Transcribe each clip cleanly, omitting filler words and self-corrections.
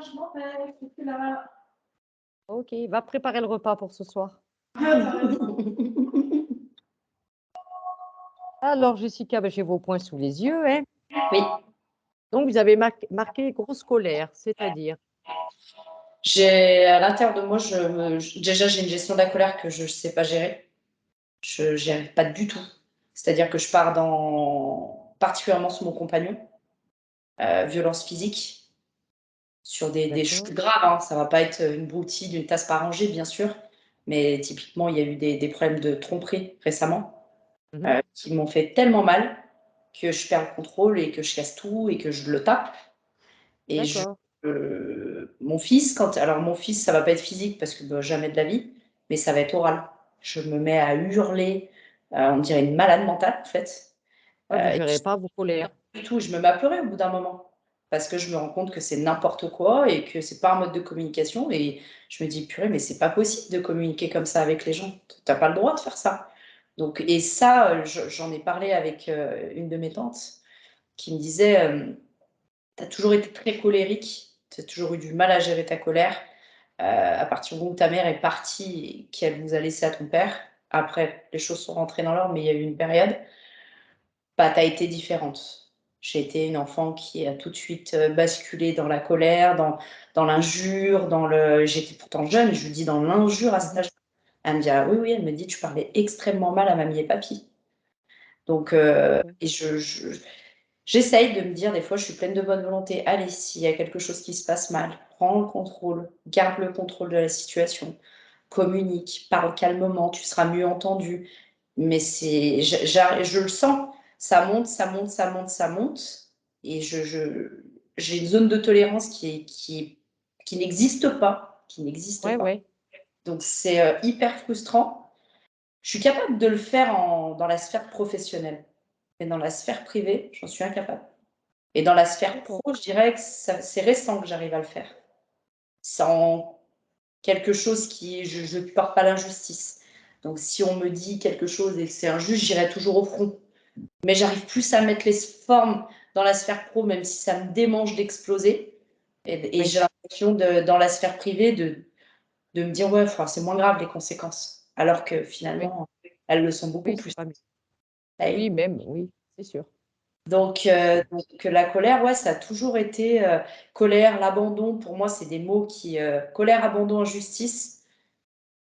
je m'en vais, je suis là. OK, va préparer le repas pour ce soir. Alors Jessica, bah, j'ai vos points sous les yeux, hein. Oui, Donc vous avez marqué grosse colère, c'est-à-dire? j'ai à l'intérieur de moi, déjà j'ai une gestion de la colère que je ne sais pas gérer. Je n'y arrive pas du tout. C'est-à-dire que je pars dans particulièrement sur mon compagnon, violence physique, sur des choses D'accord. graves, hein. Ça va pas être une broutille d'une tasse pas rangée, bien sûr, mais typiquement, il y a eu des problèmes de tromperie récemment, Mmh. qui m'ont fait tellement mal que je perds le contrôle et que je casse tout et que je le tape. Et D'accord. mon fils, alors mon fils, ça va pas être physique parce que bah, jamais de la vie, mais ça va être oral. Je me mets à hurler, on dirait une malade mentale en fait. Ouais, vous Et gérez pas vos colères. du tout, je me mets à pleurer au bout d'un moment parce que je me rends compte que c'est n'importe quoi et que c'est pas un mode de communication. Et je me dis, purée, mais c'est pas possible de communiquer comme ça avec les gens. T'as pas le droit de faire ça. Donc, et ça, j'en ai parlé avec une de mes tantes qui me disait, tu as toujours été très colérique, tu as toujours eu du mal à gérer ta colère. À partir du moment où ta mère est partie et qu'elle vous a laissé à ton père, après, les choses sont rentrées dans l'ordre, mais il y a eu une période, bah, tu as été différente. J'ai été une enfant qui a tout de suite basculé dans la colère, dans l'injure, j'étais pourtant jeune, je lui dis dans l'injure à cet Mmh. âge. Elle me dit, ah oui, oui, elle me dit, tu parlais extrêmement mal à mamie et papy. Donc, D'accord. et j'essaye de me dire, des fois, je suis pleine de bonne volonté. Allez, s'il y a quelque chose qui se passe mal, prends le contrôle, garde le contrôle de la situation, communique, parle calmement, tu seras mieux entendu. Mais je le sens, ça monte, ça monte, ça monte, ça monte. Et j'ai une zone de tolérance qui n'existe pas, qui n'existe Ouais, pas. ouais. Donc, c'est hyper frustrant. Je suis capable de le faire dans la sphère professionnelle, mais dans la sphère privée, j'en suis incapable. Et dans la sphère pro, D'accord. je dirais que c'est récent que j'arrive à le faire. Sans quelque chose qui je ne porte pas l'injustice. Donc si on me dit quelque chose et que c'est injuste, j'irai toujours au front. Mais j'arrive plus à mettre les formes dans la sphère pro, même si ça me démange d'exploser. Et Oui. j'ai l'impression dans la sphère privée de me dire ouais, enfin, c'est moins grave les conséquences. Alors que Oui. finalement, elles le sont beaucoup Oui, c'est plus. pas mieux. Eh Oui, même, oui, c'est sûr. donc la colère, ouais, ça a toujours été colère, l'abandon. Pour moi, c'est des mots qui colère, abandon, injustice.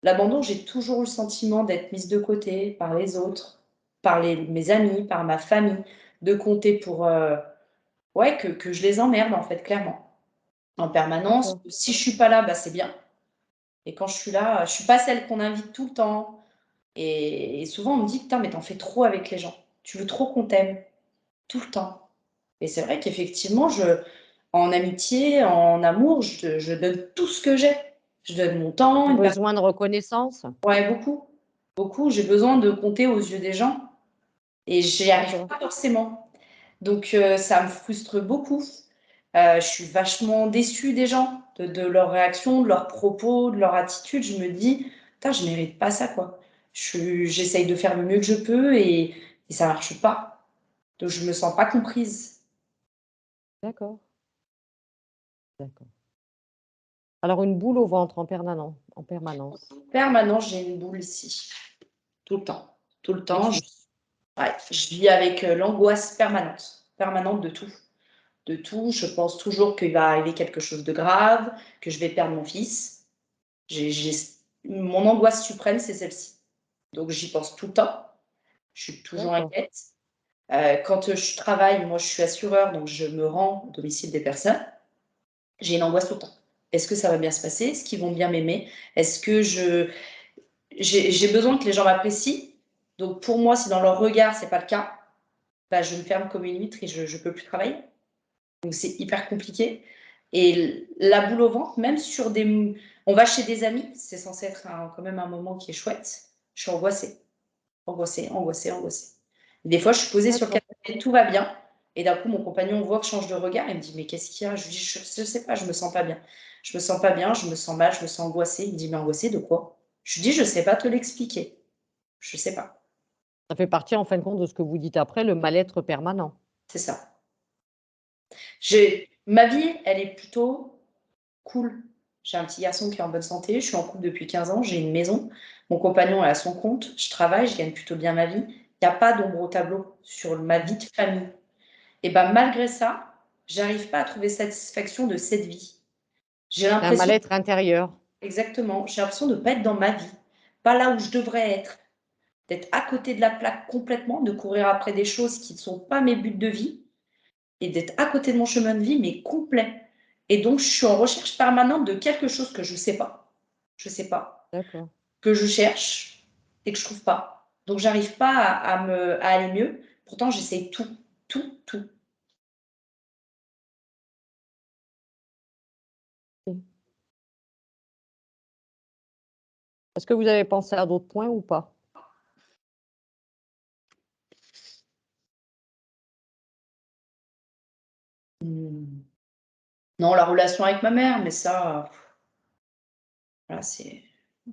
L'abandon, j'ai toujours eu le sentiment d'être mise de côté par les autres, par mes amis, par ma famille, de compter pour ouais que je les emmerde en fait clairement en permanence. D'accord. Si je suis pas là, bah c'est bien. Et quand je suis là, je suis pas celle qu'on invite tout le temps. Et souvent on me dit putain mais t'en fais trop avec les gens. Tu veux trop qu'on t'aime tout le temps. Et c'est vrai qu'effectivement, en amitié, en amour, je donne tout ce que j'ai. Je donne mon temps, une personne. Besoin de reconnaissance? Ouais, beaucoup. Beaucoup. J'ai besoin de compter aux yeux des gens et j'y arrive D'accord. pas forcément. Donc, ça me frustre beaucoup. Je suis vachement déçue des gens, de leurs réactions, de leurs propos, de leur attitude. Je me dis, putain, je mérite pas ça, quoi. J'essaye de faire le mieux que je peux et ça marche pas. Donc, je me sens pas comprise. D'accord. D'accord. Alors une boule au ventre en permanence. Permanent, j'ai une boule ici. Tout le temps. Tout le temps. Plexus. Ouais, je vis avec l'angoisse permanente. Permanente de tout. De tout. Je pense toujours qu'il va arriver quelque chose de grave, que je vais perdre mon fils. Mon angoisse suprême, c'est celle-ci. Donc j'y pense tout le temps. Je suis toujours D'accord. inquiète. Quand je travaille, moi je suis assureur, donc je me rends au domicile des personnes. J'ai une angoisse tout le temps. Est-ce que ça va bien se passer? Est-ce qu'ils vont bien m'aimer? Est-ce que j'ai besoin que les gens m'apprécient. Donc pour moi, si dans leur regard, c'est pas le cas, bah, je me ferme comme une huître et je ne peux plus travailler. Donc c'est hyper compliqué. Et la boule au ventre, même sur des. On va chez des amis, c'est censé être quand même un moment qui est chouette. Je suis angoissée, angoissée, angoissée, angoissée. Et des fois, je suis posée sur le D'accord. canapé, tout va bien. Et d'un coup, mon compagnon voit que je change de regard et me dit mais qu'est-ce qu'il y a? Je lui dis je ne sais pas, je me sens pas bien. Je me sens pas bien, je me sens mal, je me sens angoissée. Il me dit mais angoissée de quoi? Je lui dis je ne sais pas te l'expliquer. Je sais pas. Ça fait partie en fin de compte de ce que vous dites après, le mal-être permanent. C'est ça. Ma vie, elle est plutôt cool. J'ai un petit garçon qui est en bonne santé, je suis en couple depuis 15 ans, j'ai une maison, mon compagnon est à son compte, je travaille, je gagne plutôt bien ma vie. Il y a pas d'ombre au tableau sur ma vie de famille et bah, malgré ça, j'arrive pas à trouver satisfaction de cette vie. J'ai C'est un l'impression mal-être intérieur. exactement, j'ai l'impression de pas être dans ma vie, pas là où je devrais être, d'être à côté de la plaque complètement, de courir après des choses qui ne sont pas mes buts de vie et d'être à côté de mon chemin de vie, mais complet. Et donc, je suis en recherche permanente de quelque chose que je sais pas, D'accord. que je cherche et que je trouve pas. Donc, j'arrive pas à aller mieux. Pourtant, j'essaye tout, tout, tout. OK. Est-ce que vous avez pensé à d'autres points ou pas? Mmh. Non, la relation avec ma mère, mais ça, voilà, c'est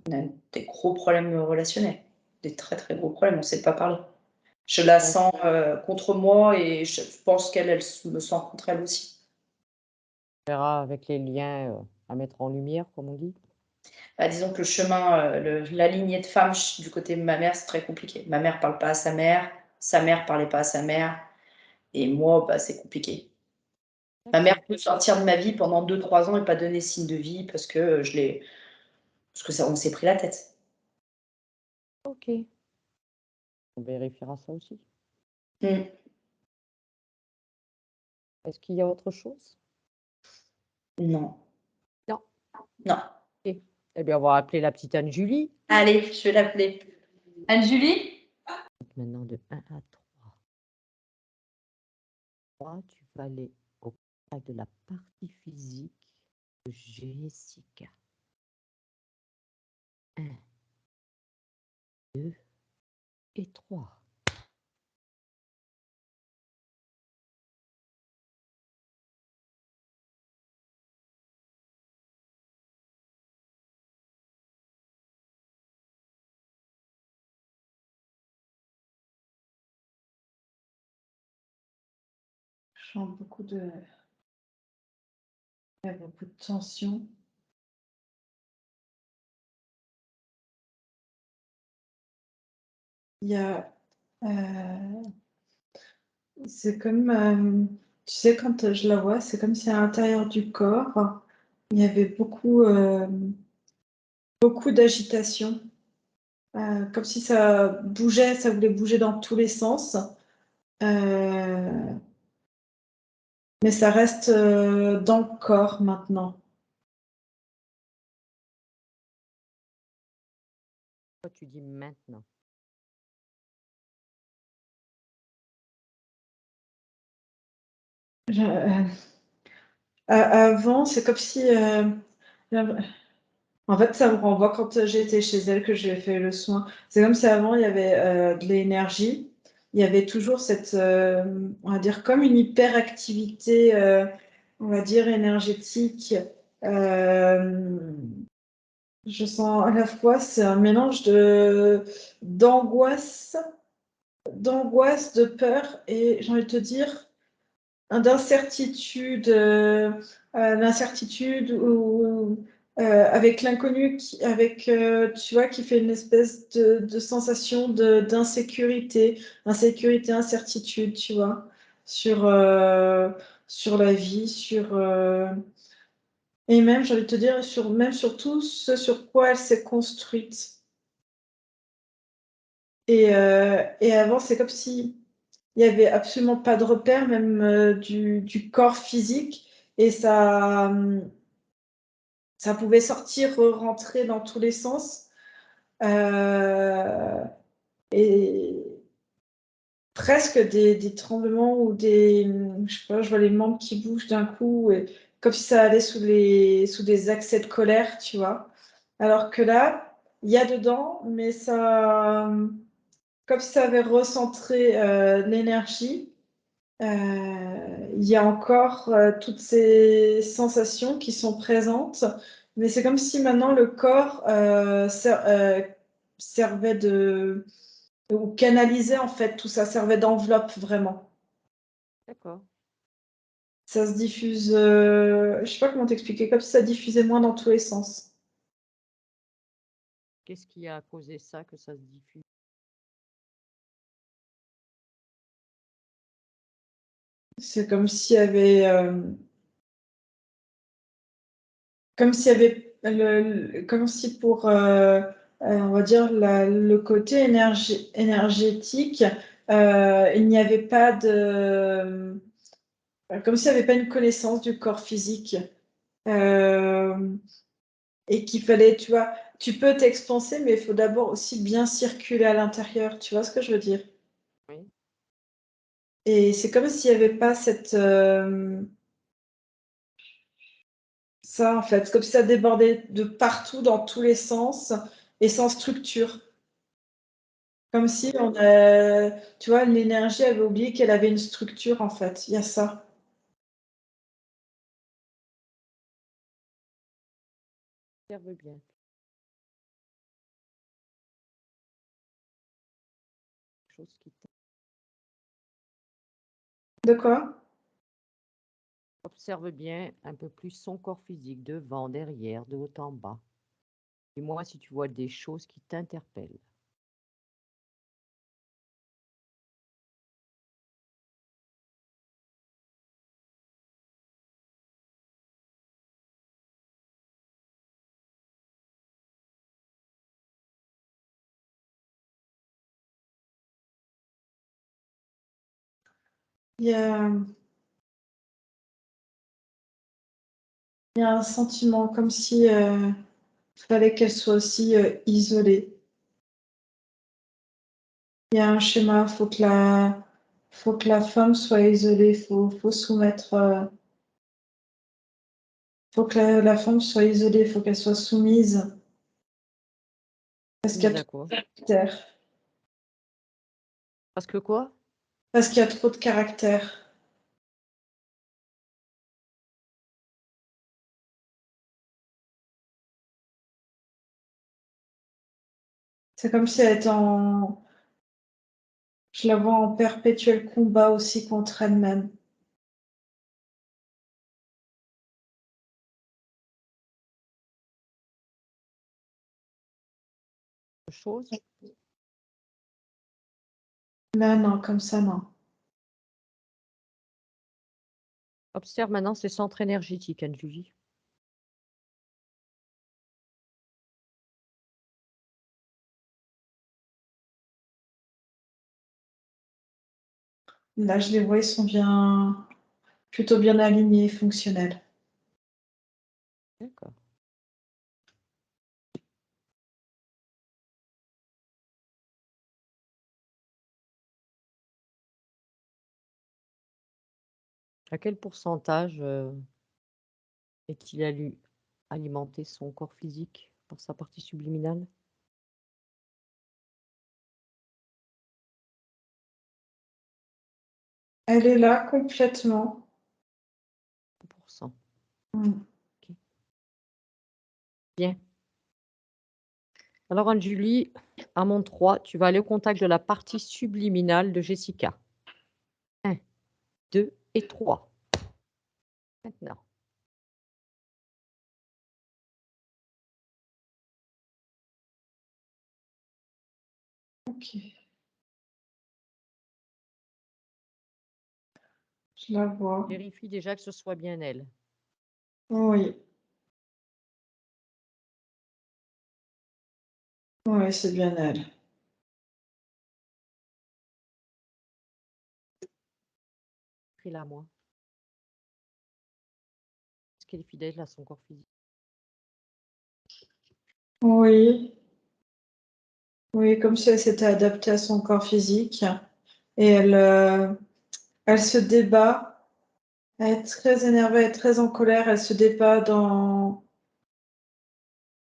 on a des gros problèmes relationnels, des très, très gros problèmes, on ne sait pas parler. Je la D'acc sens, contre moi et je pense qu'elle, me sent contre elle aussi. On verra avec les liens, à mettre en lumière, comme on dit. Bah, disons que le chemin, la lignée de femmes du côté de ma mère, c'est très compliqué. Ma mère parle pas à sa mère parlait pas à sa mère et moi, bah, c'est compliqué. Ma mère D'accord. peut sortir de ma vie pendant 2-3 ans et pas donner signe de vie parce que, parce que ça on s'est pris la tête. OK. On vérifiera ça aussi. Mmh. Est-ce qu'il y a autre chose? Non, Non? non. OK. Eh bien, on va appeler la petite Anne-Julie. Allez, je vais l'appeler. Anne-Julie? Maintenant de 1 à 3. 3, tu vas aller au contact de la partie physique de Jessica. 1, 2 et 3. Je sens beaucoup de tension. Il y a, c'est comme, tu sais, quand je la vois, c'est comme si à l'intérieur du corps, il y avait beaucoup d'agitation, comme si ça bougeait, ça voulait bouger dans tous les sens, mais ça reste, dans le corps maintenant. Toi, tu dis maintenant. Je avant, c'est comme si, en fait, ça me renvoie quand j'étais chez elle, que j'ai fait le soin. C'est comme si avant, il y avait de l'énergie. Il y avait toujours cette, on va dire, comme une hyperactivité, on va dire, énergétique. Euh, je sens à la fois, c'est un mélange d'angoisse, de peur et j'ai envie de te dire, d'incertitude, l'incertitude ou avec l'inconnu, avec tu vois, qui fait une espèce de sensation d'insécurité, incertitude, tu vois, sur sur la vie, et même, j'ai envie de te dire, même sur tout ce sur quoi elle s'est construite. Et avant, c'est comme si il y avait absolument pas de repère, même du corps physique, et ça pouvait sortir, rentrer dans tous les sens, et presque des tremblements ou je sais pas, je vois les membres qui bougent d'un coup, et comme si ça allait sous des accès de colère, tu vois. Alors que là, il y a dedans, mais ça, comme si ça avait recentré l'énergie. Il y a encore toutes ces sensations qui sont présentes, mais c'est comme si maintenant le corps servait ou canalisait en fait tout ça, servait d'enveloppe vraiment. D'accord. ça se diffuse, je sais pas comment t'expliquer, comme si ça diffusait moins dans tous les sens. Qu'est-ce qui a causé ça, que ça se diffuse? C'est comme s'il y avait, comme s'il y avait comme si pour, on va dire le côté énergétique, il n'y avait pas de, comme s'il n'y avait pas une connaissance du corps physique. Et qu'il fallait, tu vois, tu peux t'expanser, mais il faut d'abord aussi bien circuler à l'intérieur, tu vois ce que je veux dire? Oui. Et c'est comme s'il n'y avait pas cette, ça en fait, c'est comme si ça débordait de partout, dans tous les sens, et sans structure. Comme si on a, tu vois, l'énergie avait oublié qu'elle avait une structure en fait, il y a ça. Observe bien. Chose qui De quoi? Observe bien un peu plus son corps physique, devant, derrière, de haut en bas. Dis-moi si tu vois des choses qui t'interpellent. Il y a, il y a un sentiment comme si fallait qu'elle soit aussi isolée. Il y a un schéma, faut que la femme soit isolée, faut soumettre, faut que la femme soit isolée, faut qu'elle soit soumise, parce qu'il y Mise a à trop quoi? de caractère. Parce que quoi? Parce qu'il y a trop de caractère. C'est comme si elle était en, je la vois en perpétuel combat aussi contre elle-même. Chose? Là, non, comme ça, non. Observe maintenant ses centres énergétiques, Anne-Julie. Là, je les vois, ils sont bien, plutôt bien alignés, fonctionnels. D'accord. À quel pourcentage est-il alimenté son corps physique par sa partie subliminale? Elle est là complètement. 100%. Mm. Ok. Bien. Alors, Anne-Julie, à mon 3, tu vas aller au contact de la partie subliminale de Jessica. 1, 2 et 3. Maintenant. Ok. Je la vois. Vérifie déjà que ce soit bien elle. Oui. Oui, c'est bien elle. Pris-la à moi. Est-ce qu'elle est fidèle à son corps physique? Oui. Oui, comme si elle s'était adaptée à son corps physique. Et elle se débat. Elle est très énervée, elle est très en colère. Elle se débat dans.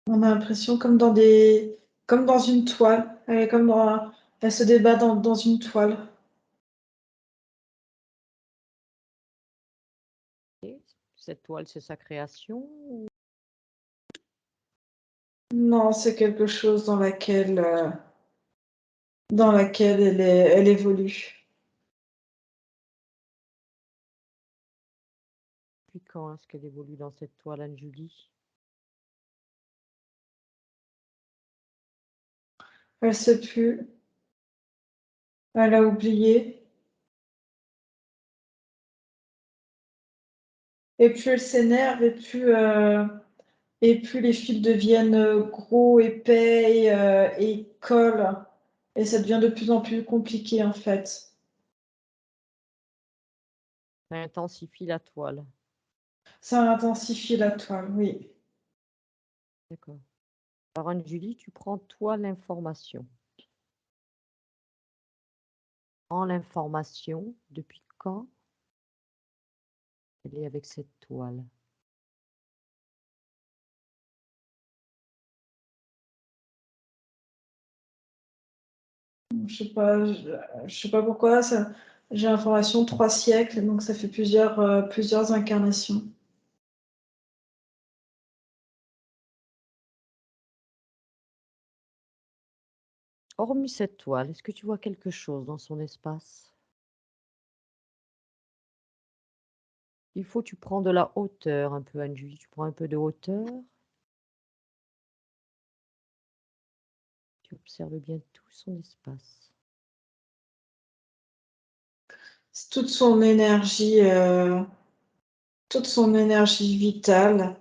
On a l'impression comme dans une toile. Elle est comme dans. Elle se débat dans une toile. Et cette toile, c'est sa création? Non, c'est quelque chose dans laquelle elle évolue. Depuis quand est-ce qu'elle évolue dans cette toile, Anne-Julie? Elle sait plus. Elle a oublié. Et plus elle s'énerve, et plus les fils deviennent gros, épais et collent. Et ça devient de plus en plus compliqué, en fait. Ça intensifie la toile. Ça intensifie la toile, oui. D'accord. Alors, Anne-Julie, tu prends toi l'information. Prends l'information. Depuis quand elle est avec cette toile? Je sais pas pourquoi, j'ai l'information 3 siècles, donc ça fait plusieurs incarnations. Hormis cette toile, est-ce que tu vois quelque chose dans son espace? Il faut que tu prends de la hauteur un peu, Anne-Julie. Tu prends un peu de hauteur. Tu observes bien tout son espace. C'est toute son énergie vitale,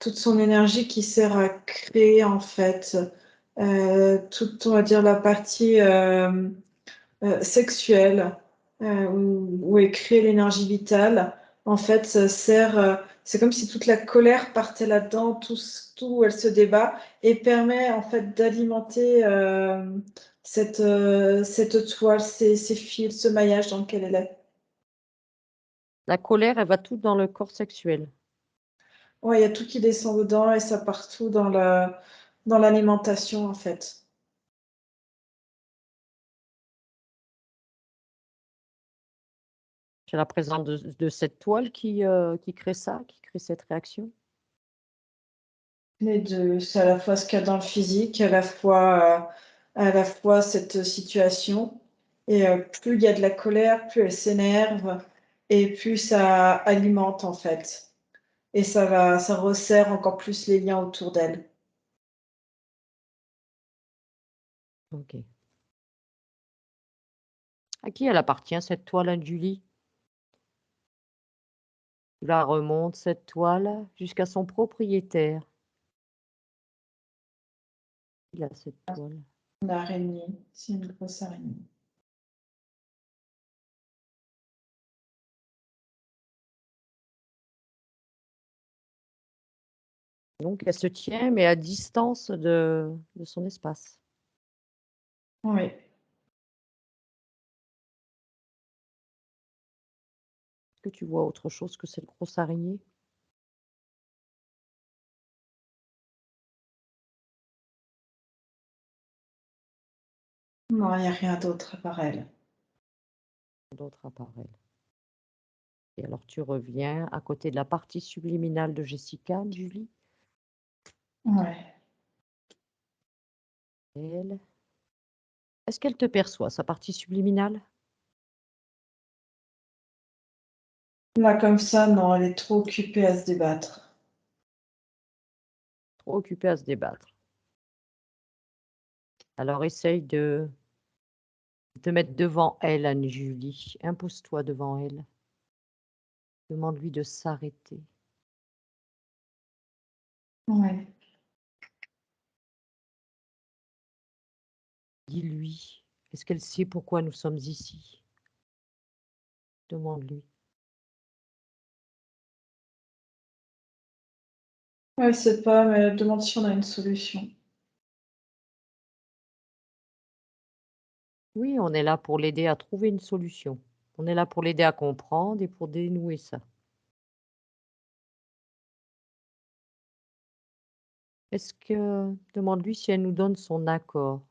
toute son énergie qui sert à créer, en fait, toute, on va dire, la partie sexuelle, où est créée l'énergie vitale, en fait, ça sert, c'est comme si toute la colère partait là-dedans, tout où elle se débat, et permet, en fait, d'alimenter cette toile, ces fils, ce maillage dans lequel elle est. La colère, elle va tout dans le corps sexuel. Ouais, il y a tout qui descend dedans et ça part tout dans l'alimentation, en fait. C'est la présence de cette toile qui crée ça, qui crée cette réaction. Les deux, c'est à la fois ce qu'il y a dans le physique, à la fois cette situation. Et plus il y a de la colère, plus elle s'énerve et plus ça alimente, en fait. Et ça resserre encore plus les liens autour d'elle. Ok. À qui elle appartient, cette toile, Anne-Julie? Tu la remontes, cette toile, jusqu'à son propriétaire. Il a cette toile. Une araignée, c'est une grosse araignée. Donc, elle se tient, mais à distance de son espace. Oui. Est-ce que tu vois autre chose que cette grosse araignée? Non, il n'y a rien d'autre à part elle. D'autres à part elle. Et alors, tu reviens à côté de la partie subliminale de Jessica, Julie. Ouais. Elle. Est-ce qu'elle te perçoit, sa partie subliminale? Là, comme ça, non, elle est trop occupée à se débattre. Trop occupée à se débattre. Alors, essaye de te mettre devant elle, Anne-Julie. Impose-toi devant elle. Demande-lui de s'arrêter. Ouais. Dis-lui. Est-ce qu'elle sait pourquoi nous sommes ici? Demande-lui. Ouais, elle sait pas, mais elle demande si on a une solution. Oui, on est là pour l'aider à trouver une solution. On est là pour l'aider à comprendre et pour dénouer ça. Demande-lui si elle nous donne son accord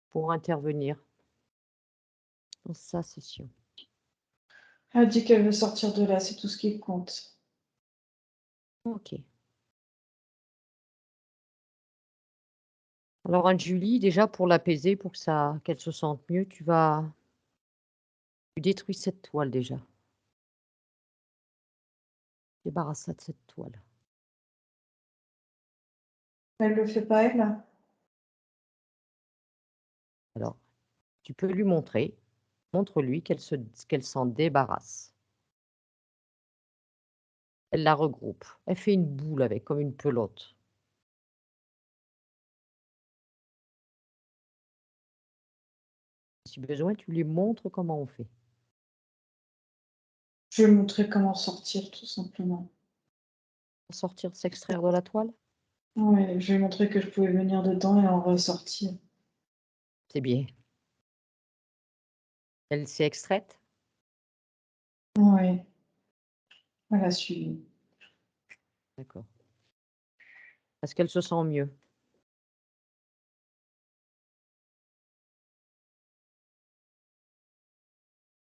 pour intervenir dans sa session. Elle dit qu'elle veut sortir de là, c'est tout ce qui compte. Ok. Alors, Anne-Julie, déjà pour l'apaiser, pour qu'elle se sente mieux, tu détruis cette toile déjà. Débarrasse-toi de cette toile. Elle le fait pas, elle? Alors, tu peux lui montrer. Montre-lui qu'elle s'en débarrasse. Elle la regroupe. Elle fait une boule avec, comme une pelote. Si besoin, tu lui montres comment on fait. Je vais montrer comment sortir, tout simplement. Sortir, s'extraire de la toile? Ouais, je vais montrer que je pouvais venir dedans et en ressortir. C'est bien. Elle s'est extraite? Ouais. Elle a suivi. D'accord. Est-ce qu'elle se sent mieux?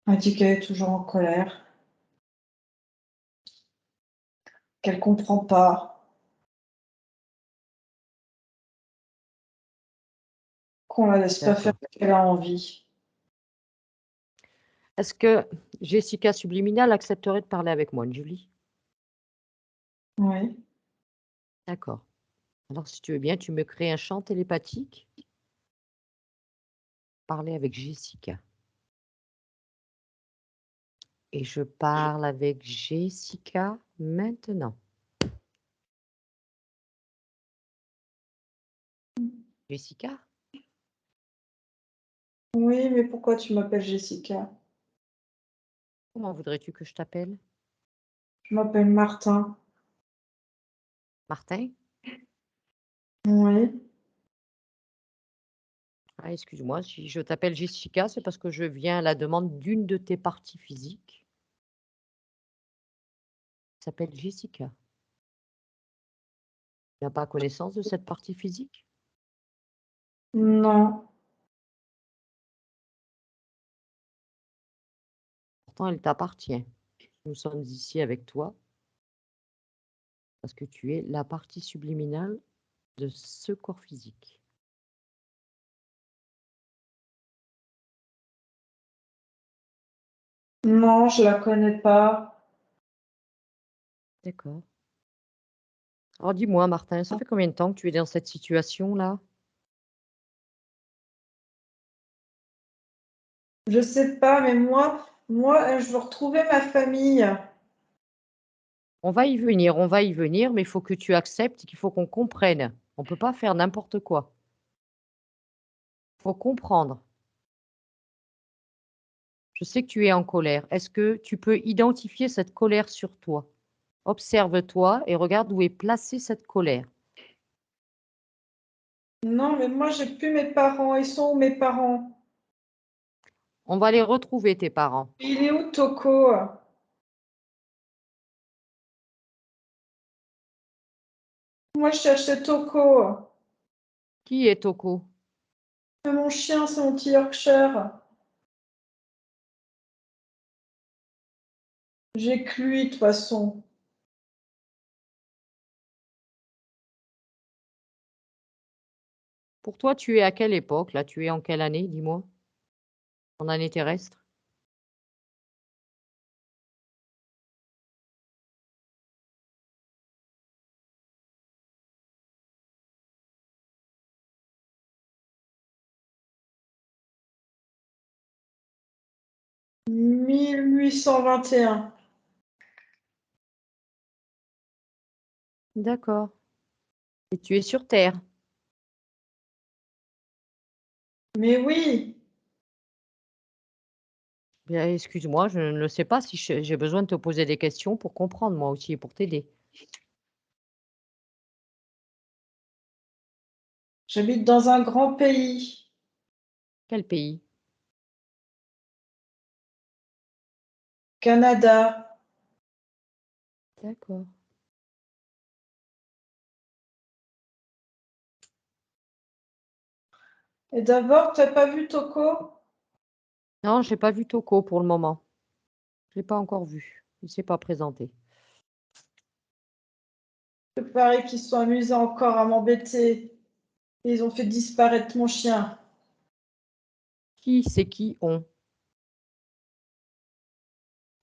Elle dit qu'elle est toujours en colère. Qu'elle comprend pas. Qu'on la laisse pas faire D'accord. ce qu'elle a envie. Est-ce que Jessica Subliminal accepterait de parler avec moi, Julie? Oui. D'accord. Alors, si tu veux bien, tu me crées un champ télépathique. Parler avec Jessica. Et je parle avec Jessica maintenant. Jessica? Oui, mais pourquoi tu m'appelles Jessica? Comment voudrais-tu que je t'appelle? Je m'appelle Martin. Martin? Oui. Ah, excuse-moi, si je t'appelle Jessica, c'est parce que je viens à la demande d'une de tes parties physiques. Elle s'appelle Jessica. Tu n'as pas connaissance de cette partie physique? Non. Pourtant, elle t'appartient. Nous sommes ici avec toi parce que tu es la partie subliminale de ce corps physique. Non, je la connais pas. D'accord. Alors dis-moi, Martin, ça fait combien de temps que tu es dans cette situation-là? Je sais pas, mais moi, je veux retrouver ma famille. On va y venir, mais il faut que tu acceptes qu'il faut qu'on comprenne. On ne peut pas faire n'importe quoi. Il faut comprendre. Je sais que tu es en colère. Est-ce que tu peux identifier cette colère sur toi? Observe-toi et regarde où est placée cette colère. Non, mais moi, j'ai plus mes parents. Ils sont où mes parents? On va les retrouver, tes parents. Il est où Toko? Moi, je cherchais Toko. Qui est Toko? C'est mon chien, c'est mon petit Yorkshire. J'ai que lui, de toute façon. Pour toi, tu es à quelle époque, là? Tu es en quelle année, dis-moi? En année terrestre? « 1821. » D'accord. Et tu es sur Terre? Mais oui, Bien, excuse-moi, je ne sais pas si j'ai besoin de te poser des questions pour comprendre, moi aussi, et pour t'aider. j'habite dans un grand pays. Quel pays? Canada. D'accord. Et d'abord, t'as pas vu Toko? Non, j'ai pas vu Toko pour le moment. Je l'ai pas encore vu. Il s'est pas présenté. Il paraît qu'ils se sont amusés encore à m'embêter. Ils ont fait disparaître mon chien. Qui c'est qui on?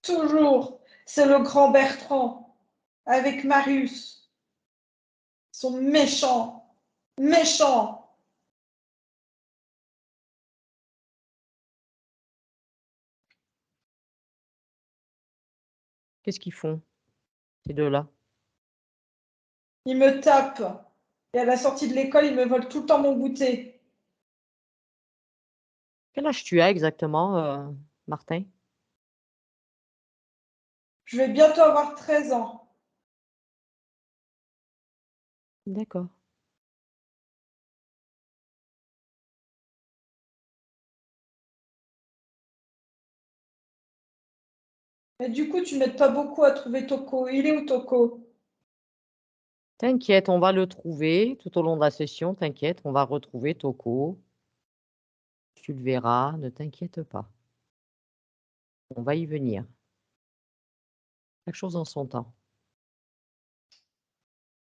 Toujours. C'est le grand Bertrand. avec Marius. Ils sont méchants. Méchants. Qu'est-ce qu'ils font, ces deux-là? Ils me tapent. Et à la sortie de l'école, ils me volent tout le temps mon goûter. Quel âge tu as exactement, Martin? Je vais bientôt avoir 13 ans. D'accord. Mais du coup, tu m'aides pas beaucoup à trouver Toko. Il est où, Toko? T'inquiète, on va le trouver tout au long de la session, t'inquiète, on va retrouver Toko. Tu le verras, ne t'inquiète pas. On va y venir. Chaque chose en son temps.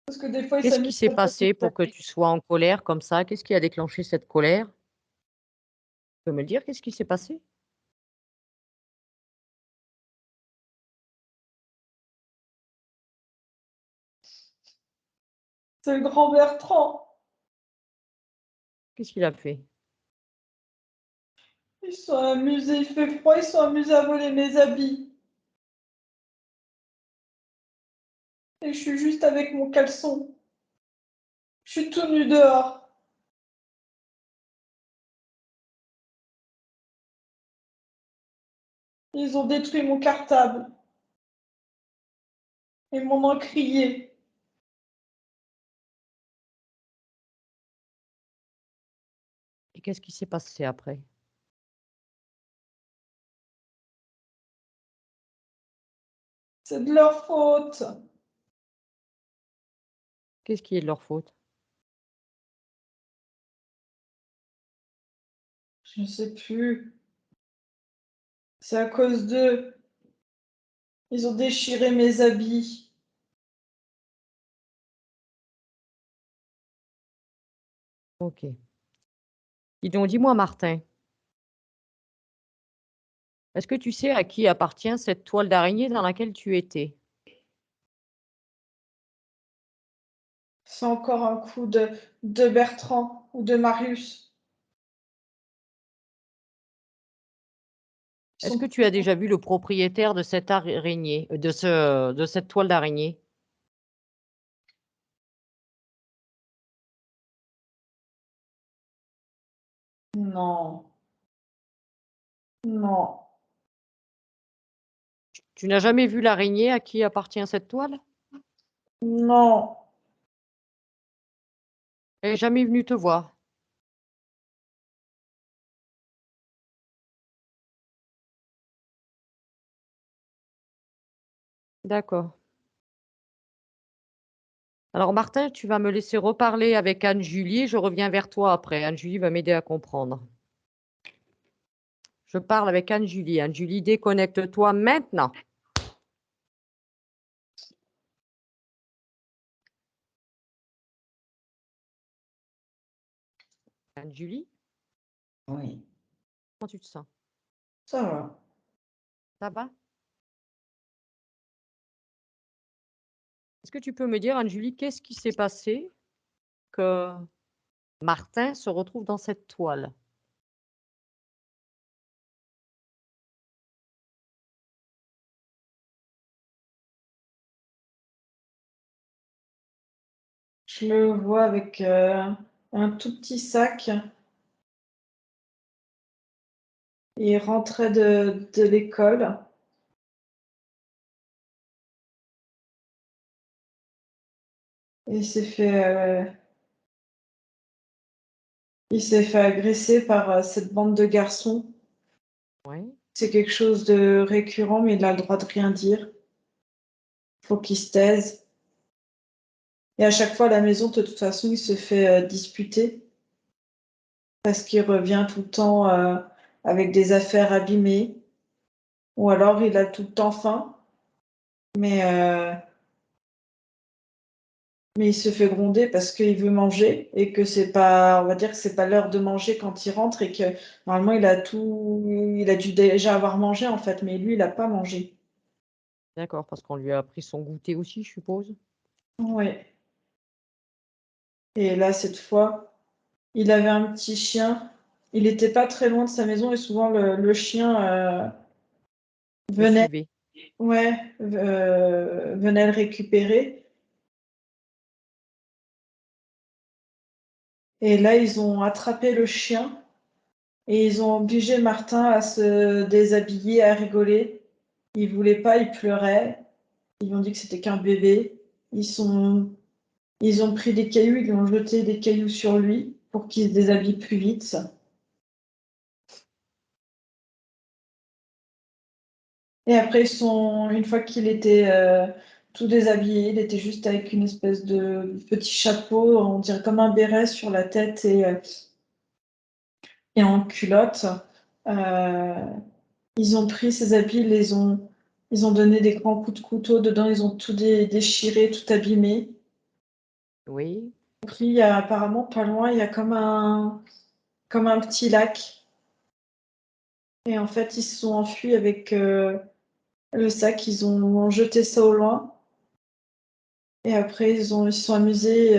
Parce que des fois, il Qu'est-ce qui s'amuse s'est pas trop. passé pour que tu sois en colère comme ça? Qu'est-ce qui a déclenché cette colère? Tu peux me le dire, qu'est-ce qui s'est passé? C'est le grand Bertrand. Qu'est-ce qu'il a fait? Ils sont amusés, il fait froid, ils sont amusés à voler mes habits. Et je suis juste avec mon caleçon. Je suis tout nu dehors. Ils ont détruit mon cartable. Et mon encrier. Et qu'est-ce qui s'est passé après? C'est de leur faute. Qu'est-ce qui est de leur faute? Je ne sais plus. C'est à cause d'eux. Ils ont déchiré mes habits. OK. Dis donc, dis-moi Martin, est-ce que tu sais à qui appartient cette toile d'araignée dans laquelle tu étais? C'est encore un coup de Bertrand ou de Marius. Ils Est-ce sont que tu as déjà vu le propriétaire de cette araignée, de cette toile d'araignée? Non. Non. Tu n'as jamais vu l'araignée à qui appartient cette toile? Non. Elle est jamais venue te voir? D'accord. Alors Martin, tu vas me laisser reparler avec Anne-Julie, je reviens vers toi après. Anne-Julie va m'aider à comprendre. Je parle avec Anne-Julie. Anne-Julie, déconnecte-toi maintenant. Anne-Julie, Oui, comment tu te sens? Ça va. Ça va? Est-ce que tu peux me dire, Anne-Julie, qu'est-ce qui s'est passé que Martin se retrouve dans cette toile? Je le vois avec un tout petit sac. Il rentrait de l'école. Et il s'est fait agresser par cette bande de garçons. Oui. C'est quelque chose de récurrent, mais il a le droit de rien dire. Faut qu'il se taise. Et à chaque fois à la maison, de toute façon, il se fait disputer parce qu'il revient tout le temps avec des affaires abîmées. Ou alors il a tout le temps faim, mais, euh, mais il se fait gronder parce qu'il veut manger et que c'est pas, on va dire que c'est pas l'heure de manger quand il rentre et que normalement il a dû déjà avoir mangé en fait, mais lui il a pas mangé. D'accord, parce qu'on lui a pris son goûter aussi, je suppose? Ouais. Et là, cette fois, il avait un petit chien. Il était pas très loin de sa maison et souvent le chien Le venait, suivait. ouais, venait le récupérer. Et là, ils ont attrapé le chien et ils ont obligé Martin à se déshabiller, à rigoler. Il voulait pas, il pleurait. Ils lui ont dit que c'était qu'un bébé. Ils ont pris des cailloux, ils lui ont jeté des cailloux sur lui pour qu'il se déshabille plus vite. Et après, une fois qu'il était tout déshabillé, il était juste avec une espèce de petit chapeau, on dirait comme un béret sur la tête et en culotte. Euh, Ils ont pris ses habits, ils ont donné des grands coups de couteau dedans, ils ont tout déchiré, tout abîmé. Oui, Puis, il y a apparemment pas loin, il y a comme un petit lac. Et en fait, ils se sont enfuis avec le sac, ils ont jeté ça au loin. Et après, ils se sont amusés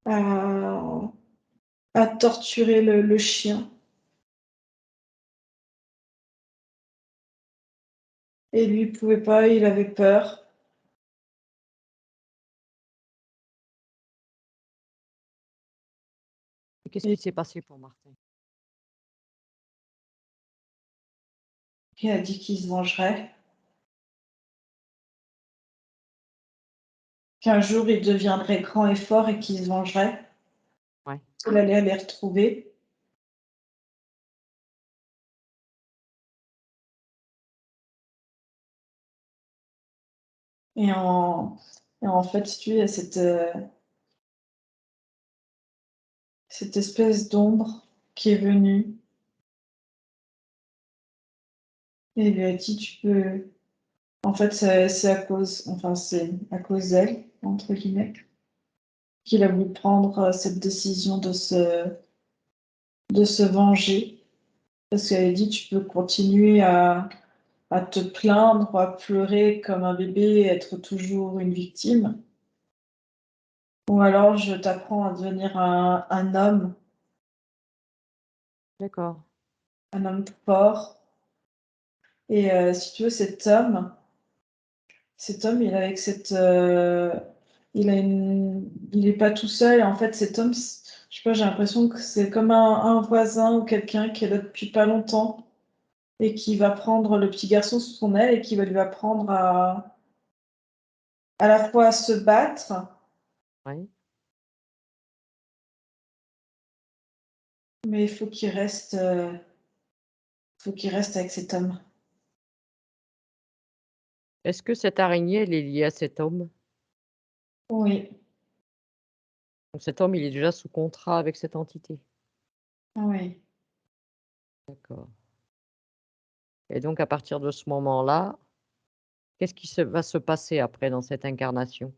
à, à torturer le chien. Et lui, il pouvait pas, il avait peur. et qu'est-ce Et qui s'est passé pour Martin? il a dit qu'il se vengerait. Qu'un jour, il deviendrait grand et fort et qu'il se vengerait. Ouais, Il allait les retrouver. Et en fait, si tu veux, il y a cette espèce d'ombre qui est venue et il lui a dit, tu peux. En fait, c'est à cause, enfin, c'est à cause d'elle, entre guillemets, qu'il a voulu prendre cette décision de se venger. Parce qu'elle a dit, tu peux continuer à te plaindre ou à pleurer comme un bébé et être toujours une victime. Ou alors, je t'apprends à devenir d'accord. un homme fort. Et si tu veux, cet homme, il est avec il est pas tout seul. En fait, cet homme, je sais pas, j'ai l'impression que c'est comme un voisin ou quelqu'un qui est là depuis pas longtemps et qui va prendre le petit garçon sous son aile et qui va lui apprendre à la fois à se battre, Ouais. mais il faut qu'il reste avec cet homme. Est-ce que cette araignée, elle est liée à cet homme? Oui, Donc cet homme, il est déjà sous contrat avec cette entité? oui. D'accord, et donc à partir de ce moment-là, qu'est-ce qui se va se passer après dans cette incarnation?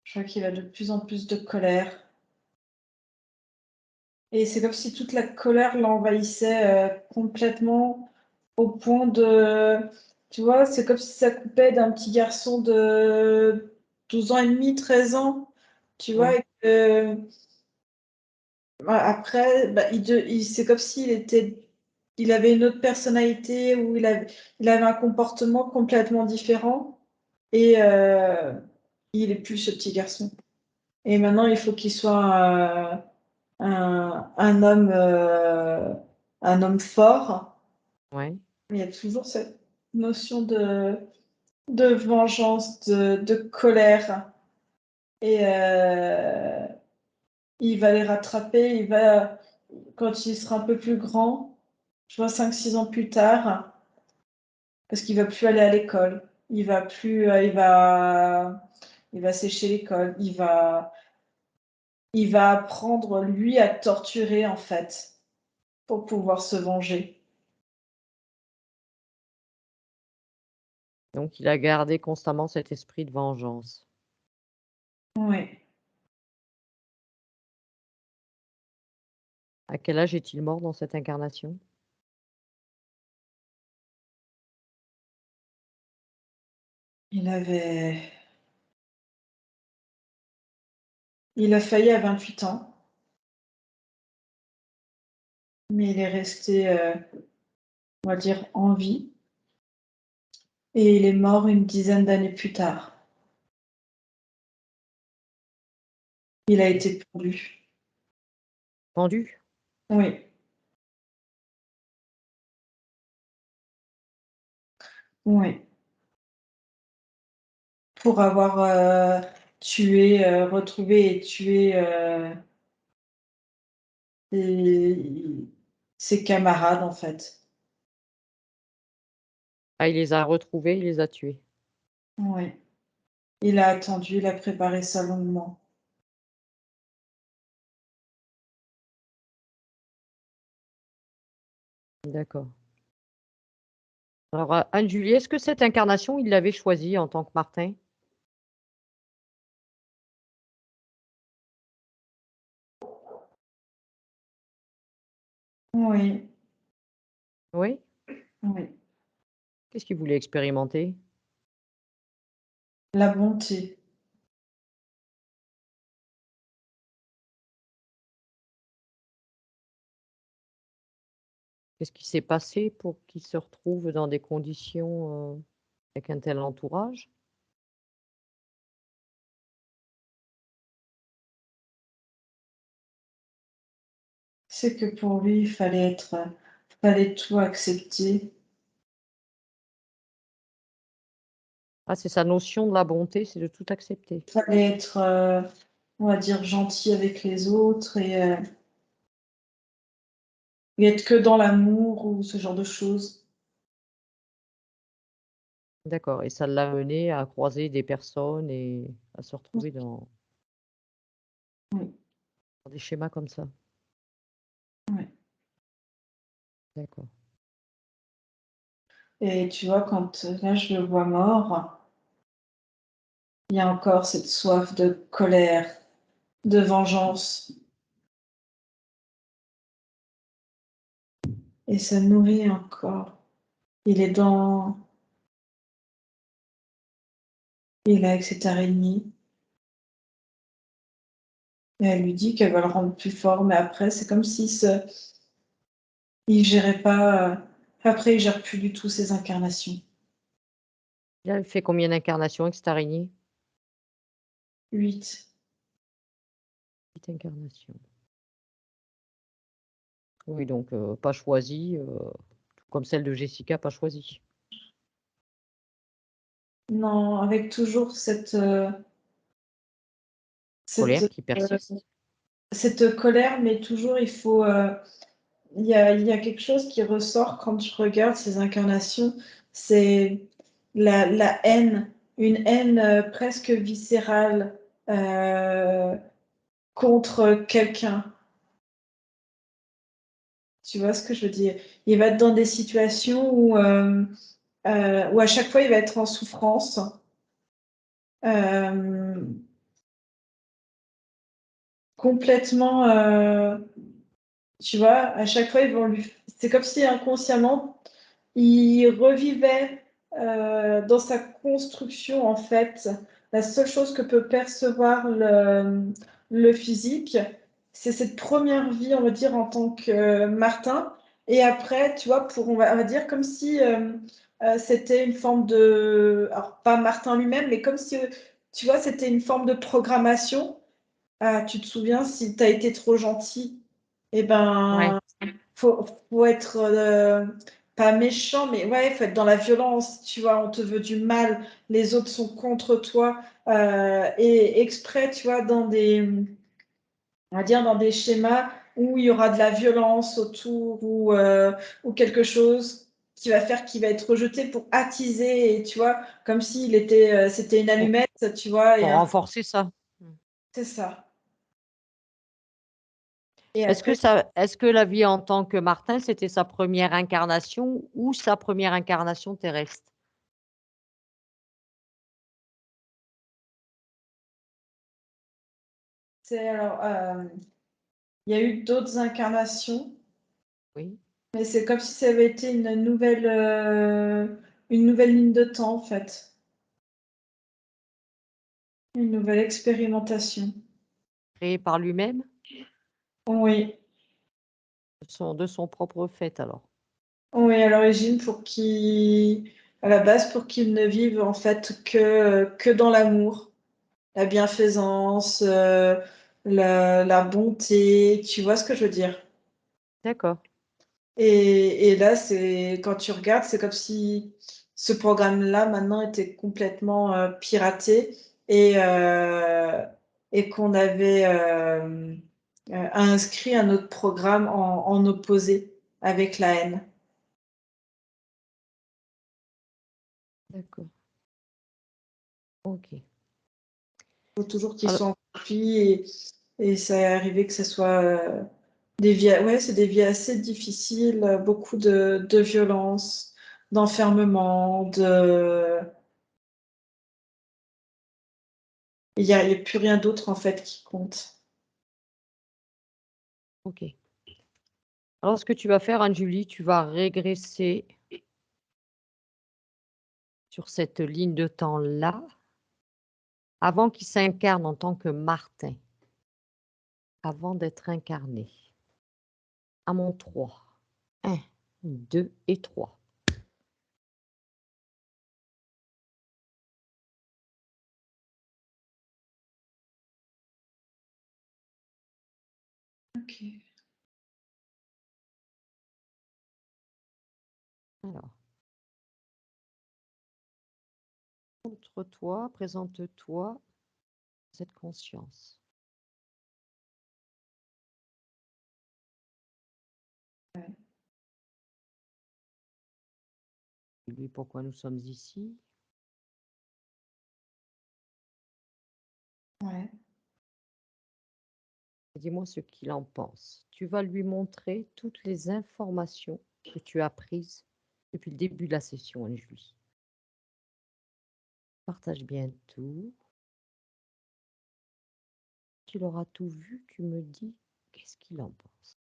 Je crois qu'il a de plus en plus de colère. Et c'est comme si toute la colère l'envahissait complètement au point de, tu vois, c'est comme si ça coupait d'un petit garçon de 12 ans et demi, 13 ans, tu vois, Ouais, et que, bah, après, bah, c'est comme il avait une autre personnalité ou il avait un comportement complètement différent et il est plus ce petit garçon. Et maintenant, il faut qu'il soit un homme fort. ouais, Il y a toujours cette notion de vengeance, de colère. Et il va les rattraper. Quand il sera un peu plus grand, je vois 5 6 ans plus tard, parce qu'il va plus aller à l'école. Il va plus, il va sécher l'école. Il va apprendre, lui, à torturer, en fait, pour pouvoir se venger. donc il a gardé constamment cet esprit de vengeance. Oui. À quel âge est-il mort dans cette incarnation? Il a failli à 28 ans, mais il est resté, on va dire, en vie. Et il est mort une dizaine d'années plus tard. Il a été pendu. Pendu? Oui, oui. Pour avoir retrouvé et tué ses camarades, en fait. Ah, il les a retrouvés, il les a tués. Oui. Il a attendu, il a préparé ça longuement. D'accord. Alors, Anne-Julie, est-ce que cette incarnation, il l'avait choisie en tant que Martin? Oui, Oui? oui. Qu'est-ce qu'il voulait expérimenter? La bonté. Qu'est-ce qui s'est passé pour qu'il se retrouve dans des conditions, avec un tel entourage? C'est que pour lui, fallait tout accepter. Ah, c'est sa notion de la bonté, c'est de tout accepter. Fallait être, on va dire, gentil avec les autres et être que dans l'amour ou ce genre de choses. D'accord, et ça l'a mené à croiser des personnes et à se retrouver Oui, dans des schémas comme ça. oui. D'accord. Et tu vois, quand là, je le vois mort, il y a encore cette soif de colère, de vengeance. Et ça nourrit encore. Il est dans. Il est là avec cette araignée. Et elle lui dit qu'elle va le rendre plus fort, mais après, c'est comme si il gérait pas. Après, il gère plus du tout ses incarnations. Il a fait combien d'incarnations avec cette araignée? 8. 8 incarnations. Oui, donc pas choisie, tout comme celle de Jessica, pas choisie. Non, avec toujours cette, Colère qui persiste. cette colère, mais toujours il y a quelque chose qui ressort quand je regarde ces incarnations, c'est la haine, une haine presque viscérale euh, contre quelqu'un. Tu vois ce que je veux dire? Il va être dans des situations où à chaque fois il va être en souffrance. euh, Complètement, tu vois, à chaque fois ils vont lui. C'est comme si inconsciemment il revivait dans sa construction, en fait, la seule chose que peut percevoir le physique, c'est cette première vie, on va dire, en tant que Martin. Et après, tu vois, on va dire comme si c'était une forme de. Alors, pas Martin lui-même, mais comme si, tu vois, c'était une forme de programmation. Ah, tu te souviens, si tu as été trop gentil, eh Ouais. ben, faut être pas méchant, mais ouais, faut être dans la violence, tu vois, on te veut du mal, les autres sont contre toi, et exprès, tu vois, on va dire dans des schémas où il y aura de la violence autour ou quelque chose qui va faire qu'il va être rejeté pour attiser, et tu vois, comme s'il était, c'était une Pour allumette, tu vois, pour renforcer ça. Mmh. c'est ça. Et après, Est-ce que la vie en tant que Martin, c'était sa première incarnation ou sa première incarnation terrestre? c'est alors, Il y a eu d'autres incarnations, Oui, mais c'est comme si ça avait été une nouvelle ligne de temps, en fait. Une nouvelle expérimentation. créé par lui-même, Oui. de son propre fait alors. Oui, à l'origine, à la base, pour qu'il ne vive en fait que dans l'amour, la bienfaisance, la bonté, tu vois ce que je veux dire? D'accord, Et là, quand tu regardes, c'est comme si ce programme-là, maintenant, était complètement piraté et, euh, et qu'on avait inscrit un autre programme en opposé avec la haine. d'accord. OK. Faut toujours qu'ils Alors soient en conflit et ça est arrivé que ce soit c'est des vies assez difficiles, beaucoup de violence, d'enfermement, il y a plus rien d'autre en fait qui compte. OK. Alors ce que tu vas faire, Anne-Julie, tu vas régresser sur cette ligne de temps-là, avant qu'il s'incarne en tant que Martin, avant d'être incarné. À mon 3. 1, 2 et 3. OK. Alors, montre-toi, présente-toi, cette conscience. Ouais. Dis-lui pourquoi nous sommes ici. Ouais. Dis-moi ce qu'il en pense. Tu vas lui montrer toutes les informations que tu as prises depuis le début de la session, Anne-Julie. Partage bien tout. Tu l'auras tout vu, tu me dis qu'est-ce qu'il en pense.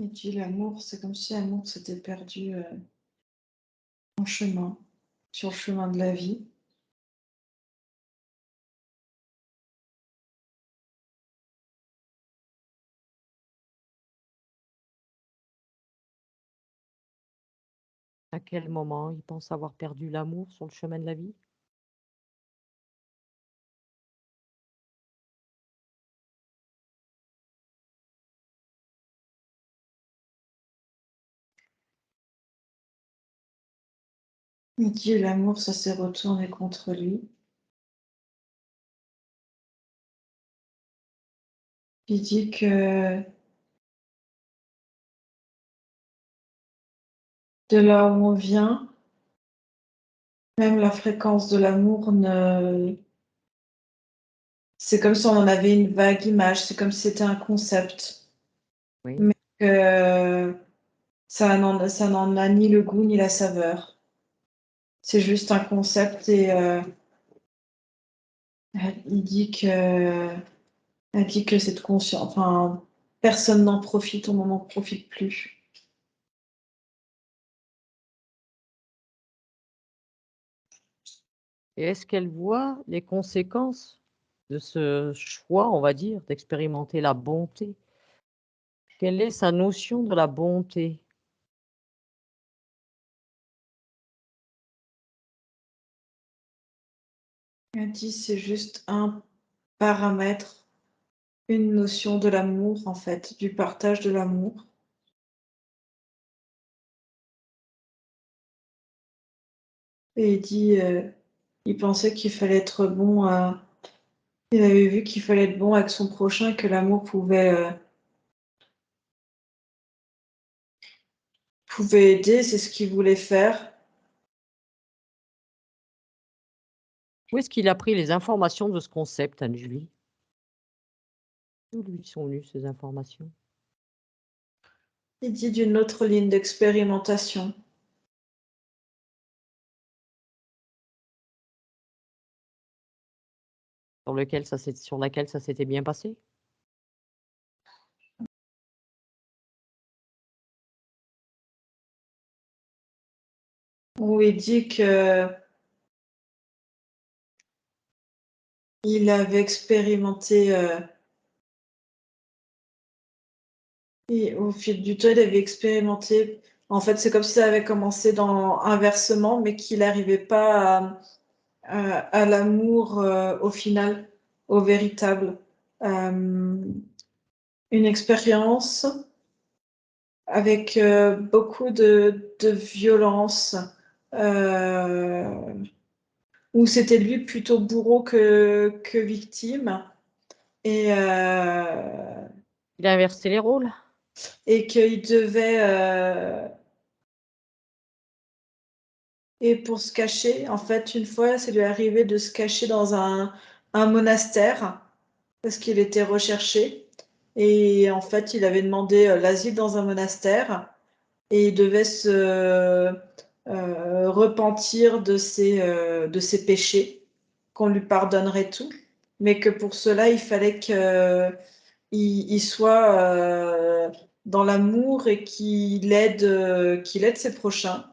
Il dit l'amour, c'est comme si l'amour s'était perdu en chemin, sur le chemin de la vie. À quel moment il pense avoir perdu l'amour sur le chemin de la vie? Il dit l'amour, ça s'est retourné contre lui. Il dit que de là où on vient, même la fréquence de l'amour ne. C'est comme si on en avait une vague image, c'est comme si c'était un concept. Oui. Mais que ça n'en a ni le goût ni la saveur. C'est juste un concept et il dit que, elle dit que cette conscience, enfin, personne n'en profite, on n'en profite plus. Et est-ce qu'elle voit les conséquences de ce choix, on va dire, d'expérimenter la bonté? Quelle est sa notion de la bonté? Elle dit c'est juste un paramètre, une notion de l'amour en fait, du partage de l'amour. Et il dit, il pensait qu'il fallait être bon à. Il avait vu qu'il fallait être bon avec son prochain, que l'amour pouvait pouvait aider, c'est ce qu'il voulait faire. Où est-ce qu'il a pris les informations de ce concept, Anne-Julie? D'où lui sont venues ces informations? Il dit d'une autre ligne d'expérimentation. Sur laquelle ça s'était bien passé? Où il dit que il avait expérimenté, et au fil du temps, il avait expérimenté. En fait, c'est comme si ça avait commencé inversement, mais qu'il n'arrivait pas à l'amour au final, au véritable. Une expérience avec beaucoup de violence, où c'était lui plutôt bourreau que victime. Et, Il a inversé les rôles? et qu'il devait, et pour se cacher, en fait, une fois, ça lui est arrivé de se cacher dans un monastère parce qu'il était recherché. Et en fait, il avait demandé l'asile dans un monastère et il devait se repentir de ses péchés, qu'on lui pardonnerait tout, mais que pour cela, il fallait qu'il soit dans l'amour et qu'il aide ses prochains.